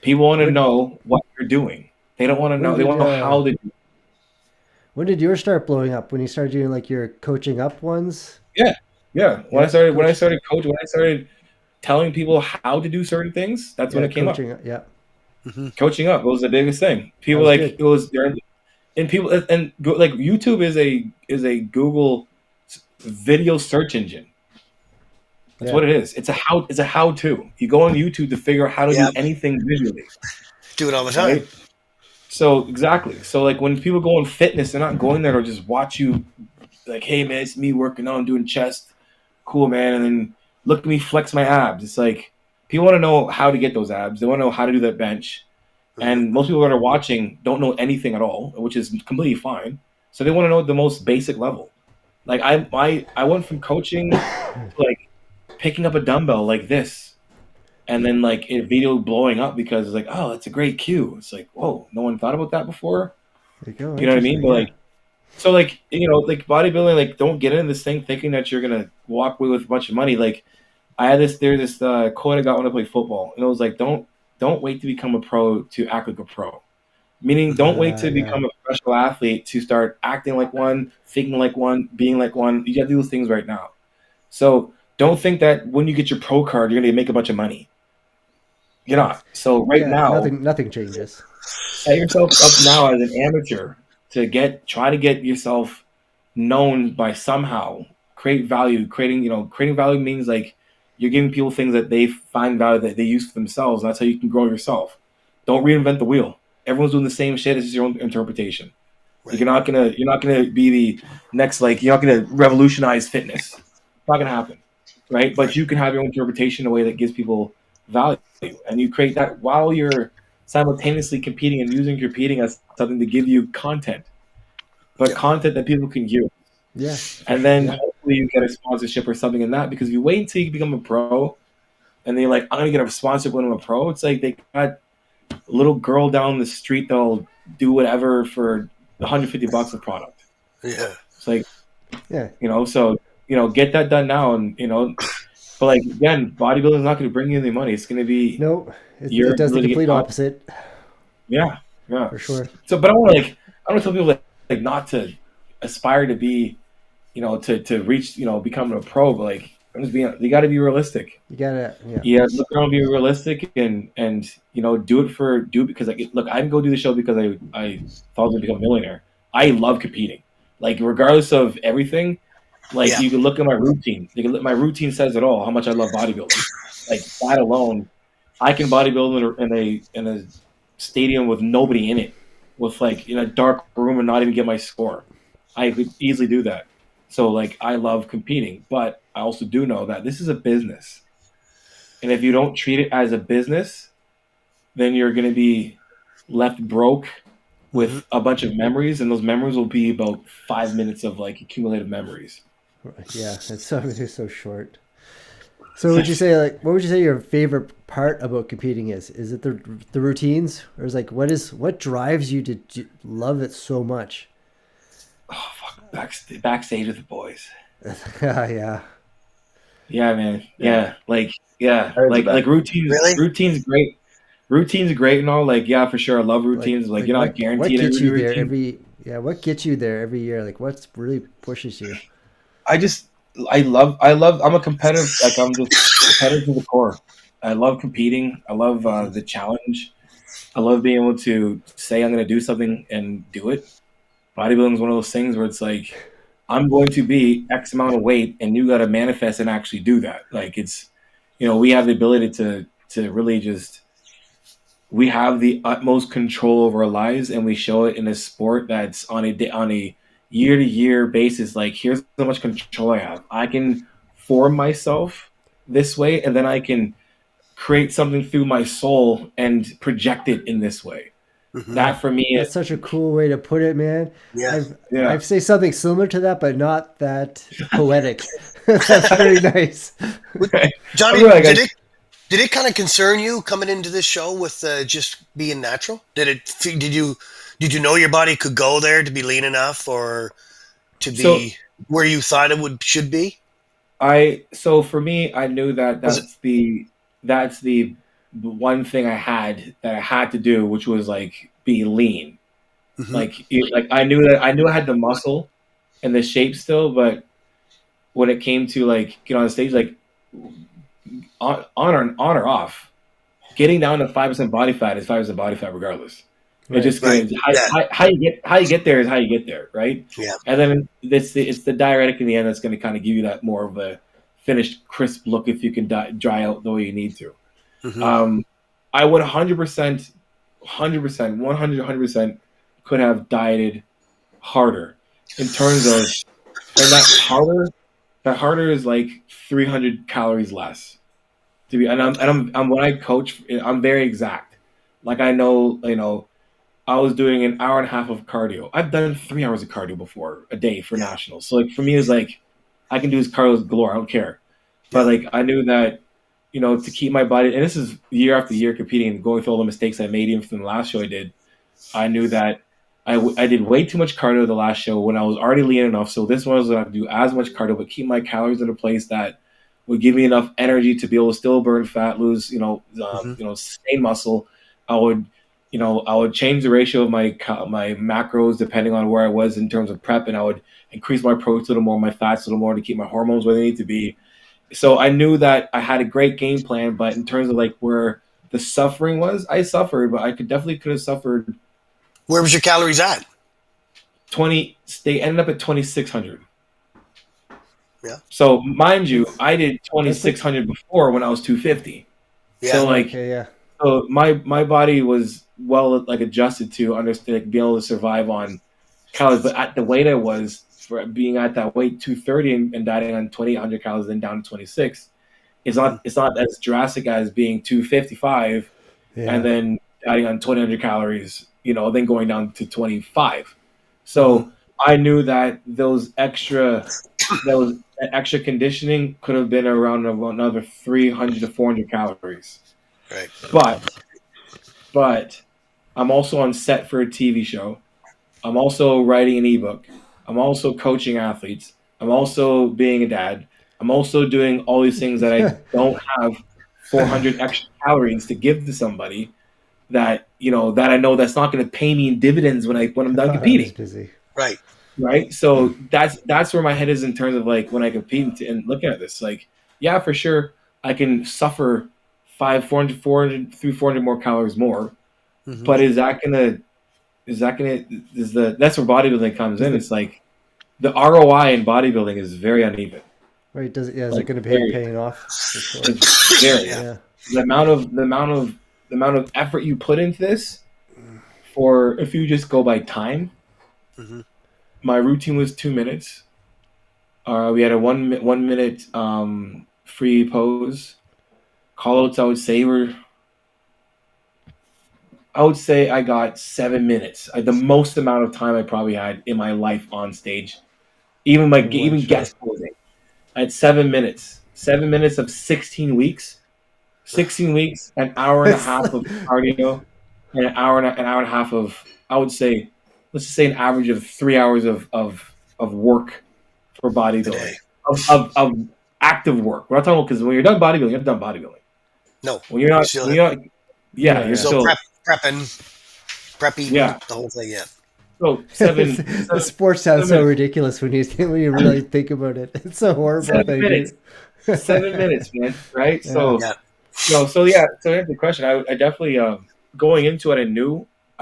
People want to know what you're doing. They don't want to know. They want to know how to do it. When did yours start blowing up? When you started doing like your coaching up ones? Yeah. When I started coaching, when I started telling people how to do certain things, that's when it came up. Yeah. Coaching up was the biggest thing. People like good. It was there, and people and like YouTube is a Google video search engine. That's what it is. It's a how to. You go on YouTube to figure out how to do anything visually. Do it all the time. Right? So exactly. So like when people go on fitness, they're not going there to just watch you like, hey man, it's me working out and doing chest. Cool, man. And then look at me flex my abs. It's like people want to know how to get those abs. They want to know how to do that bench. And most people that are watching don't know anything at all, which is completely fine. So they want to know the most basic level. Like I went from coaching to like picking up a dumbbell like this, and then like a video blowing up because it's like, oh, that's a great cue. It's like, whoa, no one thought about that before. There you go. You know what I mean? But like, so like, like bodybuilding, like don't get into this thing thinking that you're gonna walk away with a bunch of money. Like there's this quote I got when I played football, and it was like, don't wait to become a pro to act like a pro. Meaning, don't wait to become a professional athlete to start acting like one, thinking like one, being like one. You got to do those things right now. So don't think that when you get your pro card, you're going to make a bunch of money. You're not. So now, nothing changes. Set yourself up now as an amateur to try to get yourself known by somehow create value. Creating value means like you're giving people things that they find value that they use for themselves. That's how you can grow yourself. Don't reinvent the wheel. Everyone's doing the same shit. It's just your own interpretation. Right. You're not gonna be the next, like, you're not gonna revolutionize fitness. It's not gonna happen, right? But you can have your own interpretation in a way that gives people value, and you create that while you're simultaneously competing and using competing as something to give you content, but content that people can use. Yeah. And then hopefully you get a sponsorship or something in that, because if you wait until you become a pro and they're like, I'm gonna get a sponsorship when I'm a pro, it's like they got a little girl down the street that'll do whatever for $150 a product. Yeah. It's like, Yeah. So get that done now, and but like, again, bodybuilding is not going to bring you any money. It's going to be it does the complete opposite. Yeah, for sure. So, but I want to tell people like not to aspire to be, to reach, becoming a pro. But like, I'm just being, you got to be realistic. You gotta, look around, be realistic, and do it because I didn't go do the show because I thought I was gonna become a millionaire. I love competing, like regardless of everything. Like you can look at my routine. My routine says it all. How much I love bodybuilding. Like that alone, I can bodybuild in a stadium with nobody in it, with like in a dark room and not even get my score. I could easily do that. So like I love competing, but I also do know that this is a business. And if you don't treat it as a business, then you're going to be left broke with a bunch of memories, and those memories will be about 5 minutes of like accumulated memories. Yeah, it's so short. So what would you say your favorite part about competing is? Is it the routines, or is like what drives you to love it so much? Oh fuck, backstage with the boys. Yeah. Yeah, man. Yeah, like routines. Really? Routines great. Routines great and all. Like for sure, I love routines. Like you're not guaranteed what gets you there routine. what gets you there every year? Like what really pushes you? I'm a competitive. Like I'm just competitive to the core. I love competing. I love the challenge. I love being able to say I'm going to do something and do it. Bodybuilding is one of those things where it's like, I'm going to be X amount of weight, and you got to manifest and actually do that. Like it's, we have the ability to really just, we have the utmost control over our lives, and we show it in a sport that's on a year-to-year basis. Like, here's how much control I have. I can form myself this way, and then I can create something through my soul and project it in this way. That for me, that's such a cool way to put it, man. Yeah. I've say something similar to that, but not that poetic. That's very nice. Johnny, did it kind of concern you coming into this show with just being natural? Did you know your body could go there to be lean enough, or to be where you thought it should be? So for me, I knew that's the one thing I had to do, which was like be lean. Like I knew I had the muscle and the shape still, but when it came to like get on the stage, like on or off, getting down to 5% body fat is 5% body fat regardless. Right. It just how you get there is how you get there, right? Yeah. And then it's the diuretic in the end that's going to kind of give you that more of a finished, crisp look if you can dry out the way you need to. I would 100% could have dieted harder in terms of, and that harder is like 300 calories less to be. And I'm when I coach, I'm very exact. Like I know, I was doing an hour and a half of cardio. I've done 3 hours of cardio before a day for nationals. So like for me, it's like I can do this cardio galore. I don't care. But like I knew that, to keep my body, and this is year after year competing and going through all the mistakes I made even from the last show I did. I knew that I did way too much cardio the last show when I was already lean enough. So this one was going to have to do as much cardio, but keep my calories in a place that would give me enough energy to be able to still burn fat, lose, sustain muscle. I would change the ratio of my macros depending on where I was in terms of prep, and I would increase my protein a little more, my fats a little more to keep my hormones where they need to be. So I knew that I had a great game plan, but in terms of like where the suffering was, I suffered, but I could have suffered. Where was your calories at? They ended up at 2,600. Yeah. So mind you, I did 2,600 before when I was 250. Yeah. So like, Okay, yeah. so my body was well like adjusted to understand, like, be able to survive on calories. But at the weight I was, for being at that weight, 230, and dieting on 2,800 calories, then down to 26, it's not as drastic as being 255 Yeah. and then dieting on 2,800 calories, then going down to 25. So I knew that that extra conditioning could have been around another 300 to 400 calories. Right. But I'm also on set for a TV show. I'm also writing an ebook. I'm also coaching athletes. I'm also being a dad. I'm also doing all these things that I don't have 400 extra calories to give to somebody that I know that's not going to pay me in dividends when I'm done competing. Busy. Right. Right. So that's where my head is in terms of like when I compete and looking at this. Like, yeah, for sure, I can suffer 400 more calories more, but that's where bodybuilding comes in. It's like the ROI in bodybuilding is very uneven. Right? Is it Like, going to be paying off? For sure. It's very. Yeah. The amount of effort you put into this, for if you just go by time. My routine was 2 minutes. We had a 1 minute free pose. Callouts, I would say I got 7 minutes. The most amount of time I probably had in my life on stage. Even guest posing. I had 7 minutes. 7 minutes of 16 weeks. 16 weeks, an hour and a half of cardio, and an hour and a half of, I would say, let's just say an average of 3 hours of work for bodybuilding. Of active work. We're not talking about, because when you're done bodybuilding, you're done bodybuilding. No. You're still prepping, the whole thing, yeah. So the sport sounds so ridiculous when you really think about it. It's so horrible. 7 minutes. 7 minutes, man. Right? Yeah. So to answer the question, I definitely going into it, I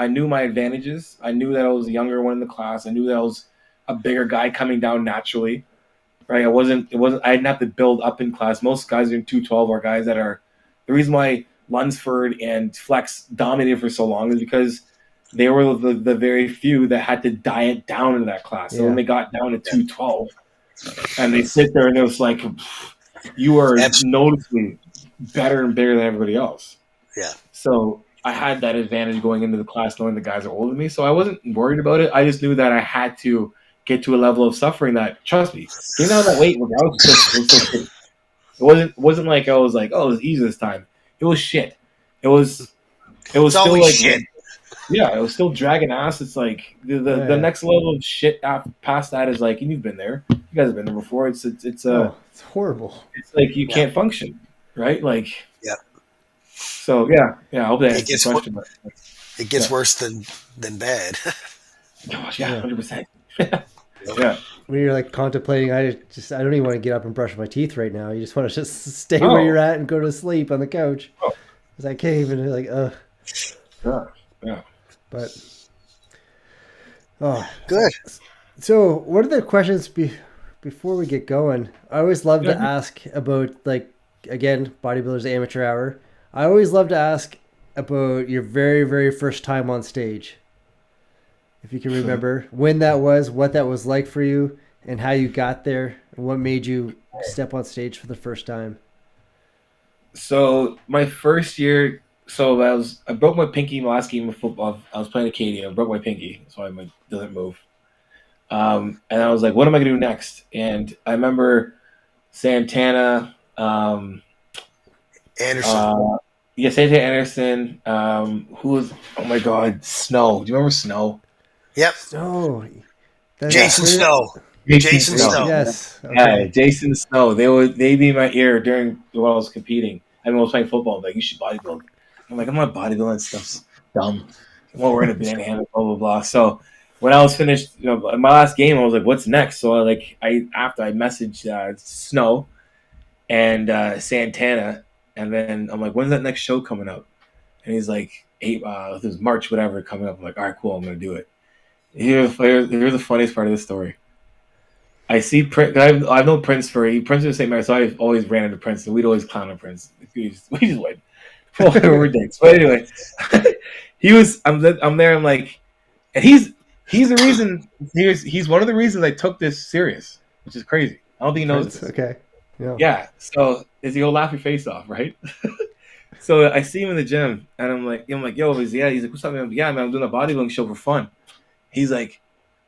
knew my advantages. I knew that I was the younger one in the class. I knew that I was a bigger guy coming down naturally. Right? I didn't have to build up in class. Most guys in 212 are guys that are, the reason why Lunsford and Flex dominated for so long is because they were the very few that had to diet down in that class. So when they got down to 212 and they sit there and it was like, you are noticeably better and bigger than everybody else. Yeah. So I had that advantage going into the class knowing the guys are older than me. So I wasn't worried about it. I just knew that I had to get to a level of suffering that, trust me, getting down that weight, it wasn't like I was like, oh, it was easy this time. It was shit. It was still like shit. Yeah, it was still dragging ass. It's like the next level of shit past that is like, and you've been there. You guys have been there before. It's horrible. It's like you can't function, right? Like, yeah. So yeah. I hope that answers the question. It gets worse than bad. Gosh, 100%. Yeah. When you're like contemplating, I don't even want to get up and brush my teeth right now. You just want to just stay where you're at and go to sleep on the couch. Because I can't even Yeah. But good. So what are the questions before we get going? I always love to ask about, like, again, Bodybuilders Amateur Hour. I always love to ask about your very, very first time on stage. If you can remember when that was, what that was like for you, and how you got there, and what made you step on stage for the first time. So my first year, I broke my pinky my last game of football. I was playing Acadia. I broke my pinky, so I doesn't move. And I was like, what am I gonna do next? And I remember Santana, Anderson. Santana Anderson. Who was? Oh my God, Snow. Do you remember Snow? Yep. Snow. Jason Snow. Jason Snow. Yes. Okay. Yeah, Jason Snow. They'd be in my ear while I was competing. I was playing football. I'm like, you should bodybuild. I'm like, I'm not bodybuilding. Stuff's dumb. I'm not wearing a banana hammock. Blah blah blah. So when I was finished, my last game, I was like, what's next? So I messaged Snow and Santana, and then I'm like, when's that next show coming up? And he's like, it was March, whatever, coming up. I'm like, all right, cool, I'm gonna do it. here's the funniest part of the story. I see Prince. I've known Prince Prince was the same man, so I always ran into Prince, and we'd always clown on Prince. We just went. We're dicks. But anyway, he was. I'm there. I'm like, and he's the reason. He's one of the reasons I took this serious, which is crazy. I don't think he knows this. Okay. Yeah. So is he gonna laugh your face off, right? So I see him in the gym, and I'm like, yo, He's like, what's up, man? Yeah, man, I'm doing a bodybuilding show for fun. He's like,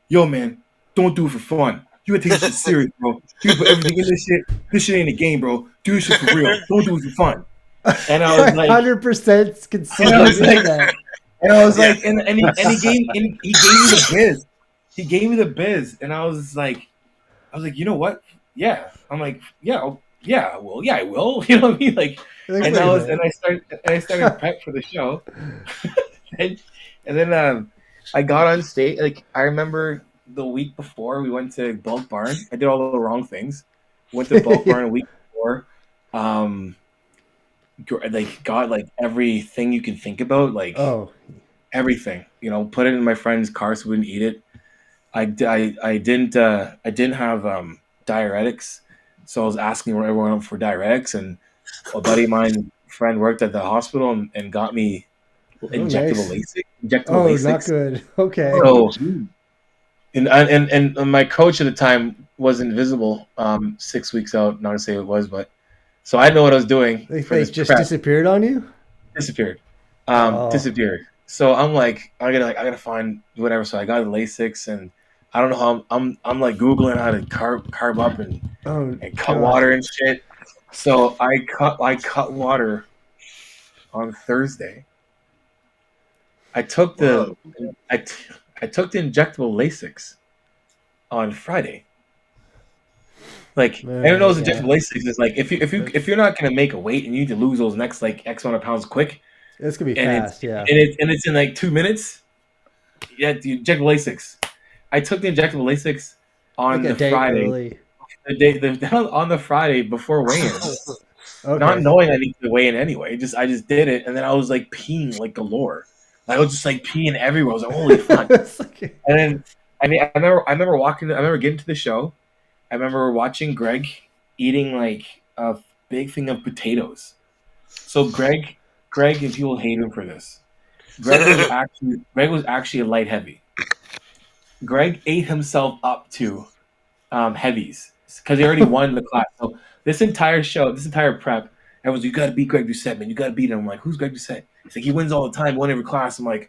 yo, man, don't do it for fun. You gotta take this shit serious, bro. You put everything in this shit. This shit ain't a game, bro. Do this shit for real. Don't do it for fun. And I was like, 100% can see and I was like, that. and I was like, and he gave me the biz. He gave me the biz, and I was like, you know what? Yeah. I'm like, yeah, yeah, well, yeah, I will. You know what I mean? Like, and I started prep for the show, and then I got on stage. Like, I remember the week before we went to Bulk Barn. I did all the wrong things. Went to Bulk Barn a week before. Like, got like everything you can think about, like everything. You know, put it in my friend's car so we wouldn't eat it. I didn't have diuretics, so I was asking everyone for diuretics, and a buddy of mine, friend, worked at the hospital and got me injectable LASIK. Lasix. Not good. Okay. So, and my coach at the time was invisible. 6 weeks out, not to say it was, but so I know what I was doing. They just disappeared on you. Disappeared. Disappeared. So I'm like, I gotta find whatever. So I got the LASIK, and I don't know how I'm like Googling how to carb up and cut water and shit. So I cut water on Thursday. I took the injectable LASIK on Friday. Like, everyone knows injectable LASIK is like, if you're not gonna make a weight and you need to lose those next like X amount of pounds quick, it's gonna be fast, and it's in like 2 minutes. Yeah, the injectable LASIK. I took the injectable LASIK on the Friday. On the Friday before weigh-in. Okay. Not knowing I need to weigh in anyway. I just did it, and then I was like peeing like galore. I was just like peeing everywhere. I was like, holy fuck. And then I remember getting to the show. I remember watching Greg eating like a big thing of potatoes. So Greg, if you will hate him for this, Greg was actually a light heavy. Greg ate himself up to heavies because he already won the class. So this entire prep, everyone's, you got to beat Greg Doucette, man. You got to beat him. I'm like, who's Greg Doucette? He's like, he wins all the time, won every class. I'm like,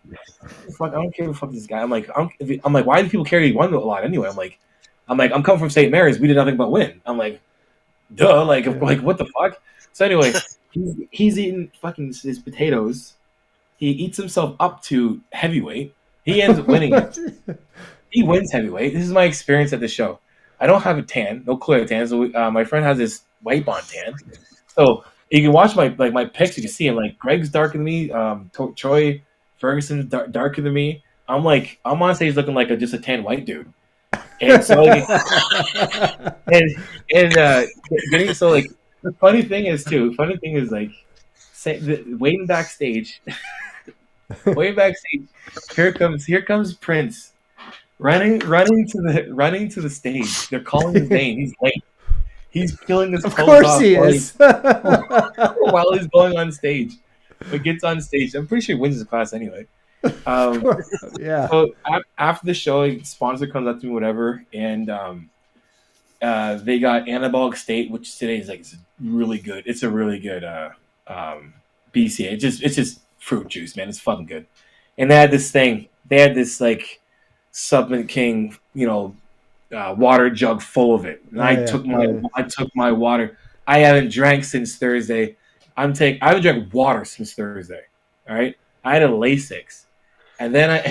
fuck, I don't care who fuck this guy. I'm like, why do people care he won a lot anyway? I'm coming from St. Mary's. We did nothing but win. I'm like, duh. Like what the fuck? So anyway, he's eating fucking his potatoes. He eats himself up to heavyweight. He ends up winning it. He wins heavyweight. This is my experience at the show. I don't have a tan, no clear tan. So my friend has this white bond tan. So you can watch my pics. You can see him. Like, Greg's darker than me. Troy Ferguson's darker than me. I'm on stage looking like just a tan white dude. And so the funny thing is like waiting backstage. Here comes Prince. Running to the stage. They're calling his name. He's late. He's feeling this. Of course he is. While he's going on stage, but gets on stage. I'm pretty sure he wins the class anyway. Yeah. So after the show, a sponsor comes up to me, whatever, and they got Anabolic State, which today is like it's really good. It's a really good BCA. It's just fruit juice, man. It's fucking good. And they had this thing. They had this like Supplement King, water jug full of it. And I took my water. I haven't drank since Thursday. I haven't drank water since Thursday. All right. I had a LASIK. And then I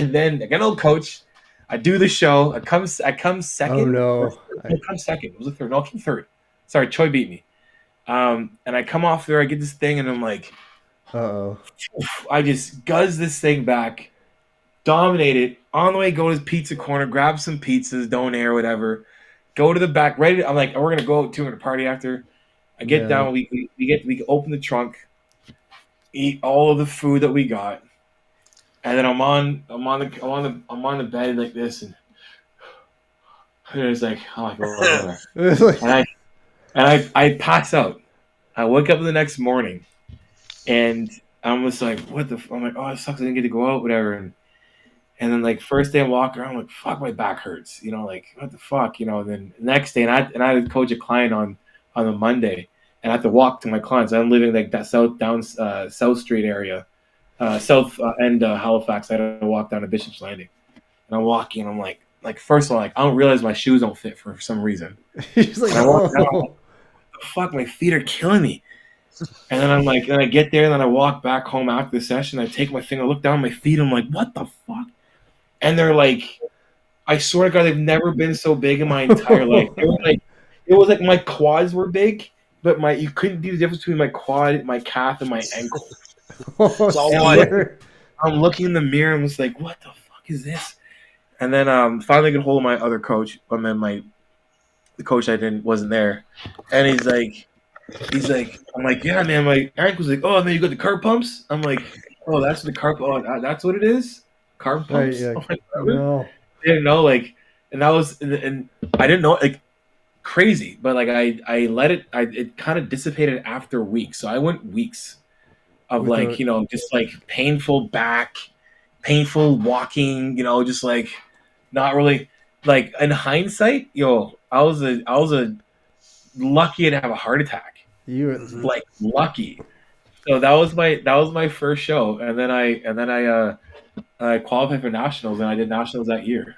got no coach. I do the show. I come second. Oh no. I come second. It was a third. No, I came third. Sorry, Troy beat me. And I come off there, I get this thing, and I'm like, uh-oh. I just guzz this thing back. Dominate it. On the way, go to his pizza corner, grab some pizzas, donair, whatever. Go to the back. I'm like, we're gonna go to a party after. I get down. We open the trunk, eat all of the food that we got. And then I'm on the bed like this, and it's like, oh my god, and I pass out. I wake up the next morning, and I'm just like, what the? I'm like, oh, it sucks. I didn't get to go out, whatever. And then like first day I'm walking around, I'm like, fuck, my back hurts. Like what the fuck, And then next day, and I had to coach a client on a Monday, and I have to walk to my clients. I'm living like that South Street area, south end Halifax. I had to walk down to Bishop's Landing, and I'm walking, and I'm like first of all, like I don't realize my shoes don't fit for some reason. He's like, I walk down, I'm like, fuck, my feet are killing me. And then I'm like, then I get there, and then I walk back home after the session. I take my finger, look down at my feet. I'm like, what the fuck? And they're like, I swear to God, they've never been so big in my entire life. It was like my quads were big, but you couldn't do the difference between my quad, my calf, and my ankle. It's all one. I'm looking in the mirror and was like, what the fuck is this? And then finally get hold of my other coach, but then the coach wasn't there, and he's like, I'm like, yeah, man. My ankle's like, oh, and then you got the carb pumps. I'm like, oh, that's the carb. Oh, that's what it is. Carb pumps. Right, yeah. I'm like, No. I didn't know, like, and that was, and I didn't know, like, crazy, but like I let it kind of dissipated after weeks. So I went weeks of like, just like painful back, painful walking, just like not really, like in hindsight, I was a lucky to have a heart attack. You were like lucky. So that was my first show, and then I qualified for nationals, and I did nationals that year.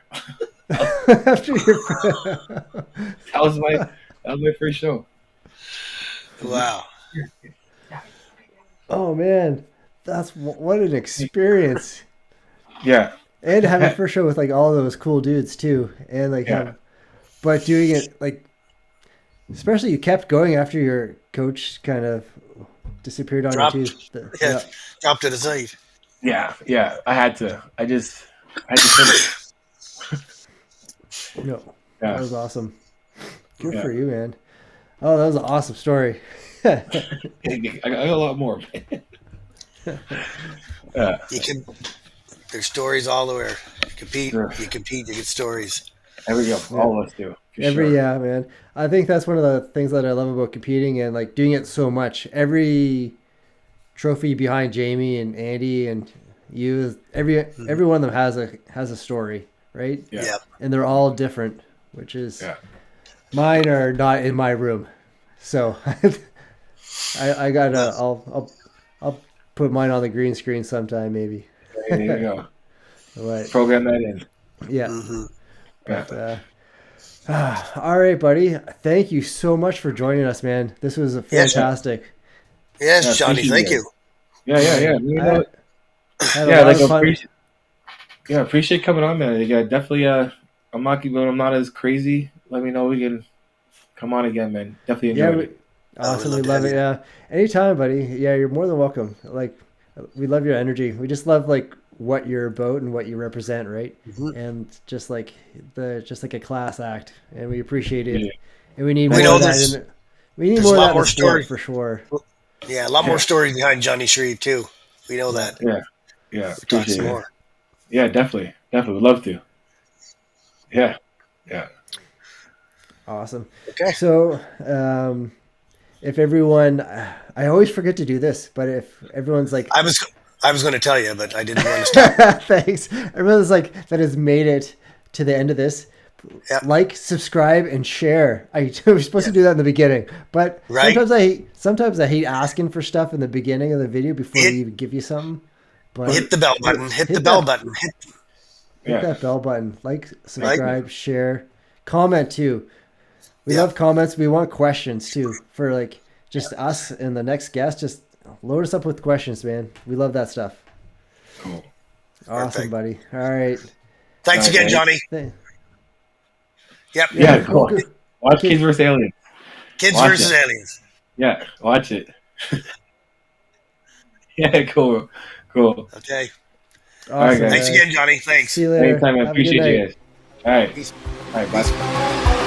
After your... that was my first show. Wow. Oh man, what an experience. Yeah. And having your first show with like all those cool dudes too, and like but doing it like, especially you kept going after your coach kind of disappeared on you too. Dropped to the side. Yeah. I had to. I just finish. No, that was awesome. Good for you, man. Oh, that was an awesome story. I got a lot more. There's stories all over. You compete, you get stories. There we go. All of us do. Yeah, man. I think that's one of the things that I love about competing and like doing it so much. Every trophy behind Jamie and Andy and you, every one of them has a story, right? Yeah. And they're all different, which is mine are not in my room, so I gotta I'll put mine on the green screen sometime maybe. There you go. But, program that in. Yeah. But, all right, buddy. Thank you so much for joining us, man. This was fantastic. Yes, Johnny. Thank you. Yeah. Appreciate coming on, man. Definitely. I'm not as crazy. Let me know we can come on again, man. Definitely enjoy it. Awesome. We love it. Yeah. Anytime, buddy. Yeah, you're more than welcome. Like, we love your energy. We just love like what you're about and what you represent, right? Mm-hmm. And just like a class act, and we appreciate it. Yeah. And we need more of that. We need more of that in the sport for sure. Yeah, a lot more stories behind Jonni Shreve too. We know that. Yeah. Appreciate it. More. Yeah, definitely. Would love to. Yeah. Awesome. Okay. So, if everyone, I always forget to do this, but if everyone's like, I was going to tell you, but I didn't want to stop. Thanks. Everyone's like that has made it to the end of this. Like, subscribe, and share. I was supposed to do that in the beginning, but sometimes I hate asking for stuff in the beginning of the video before we even give you something. But hit the bell button. Hit the bell button. Hit that bell button. Like, subscribe, share, comment too. We love comments. We want questions too for like just us and the next guest. Just load us up with questions, man. We love that stuff. Cool. Awesome, buddy. All right. Thanks again, Johnny. Yep. Yeah, cool. Watch Kids vs. Aliens. Kids vs. Aliens. Yeah, watch it. Yeah, cool. Okay. Awesome, all right, thanks again, Johnny. Thanks. See you later. Anytime, I appreciate you guys. All right. Peace. All right, bye.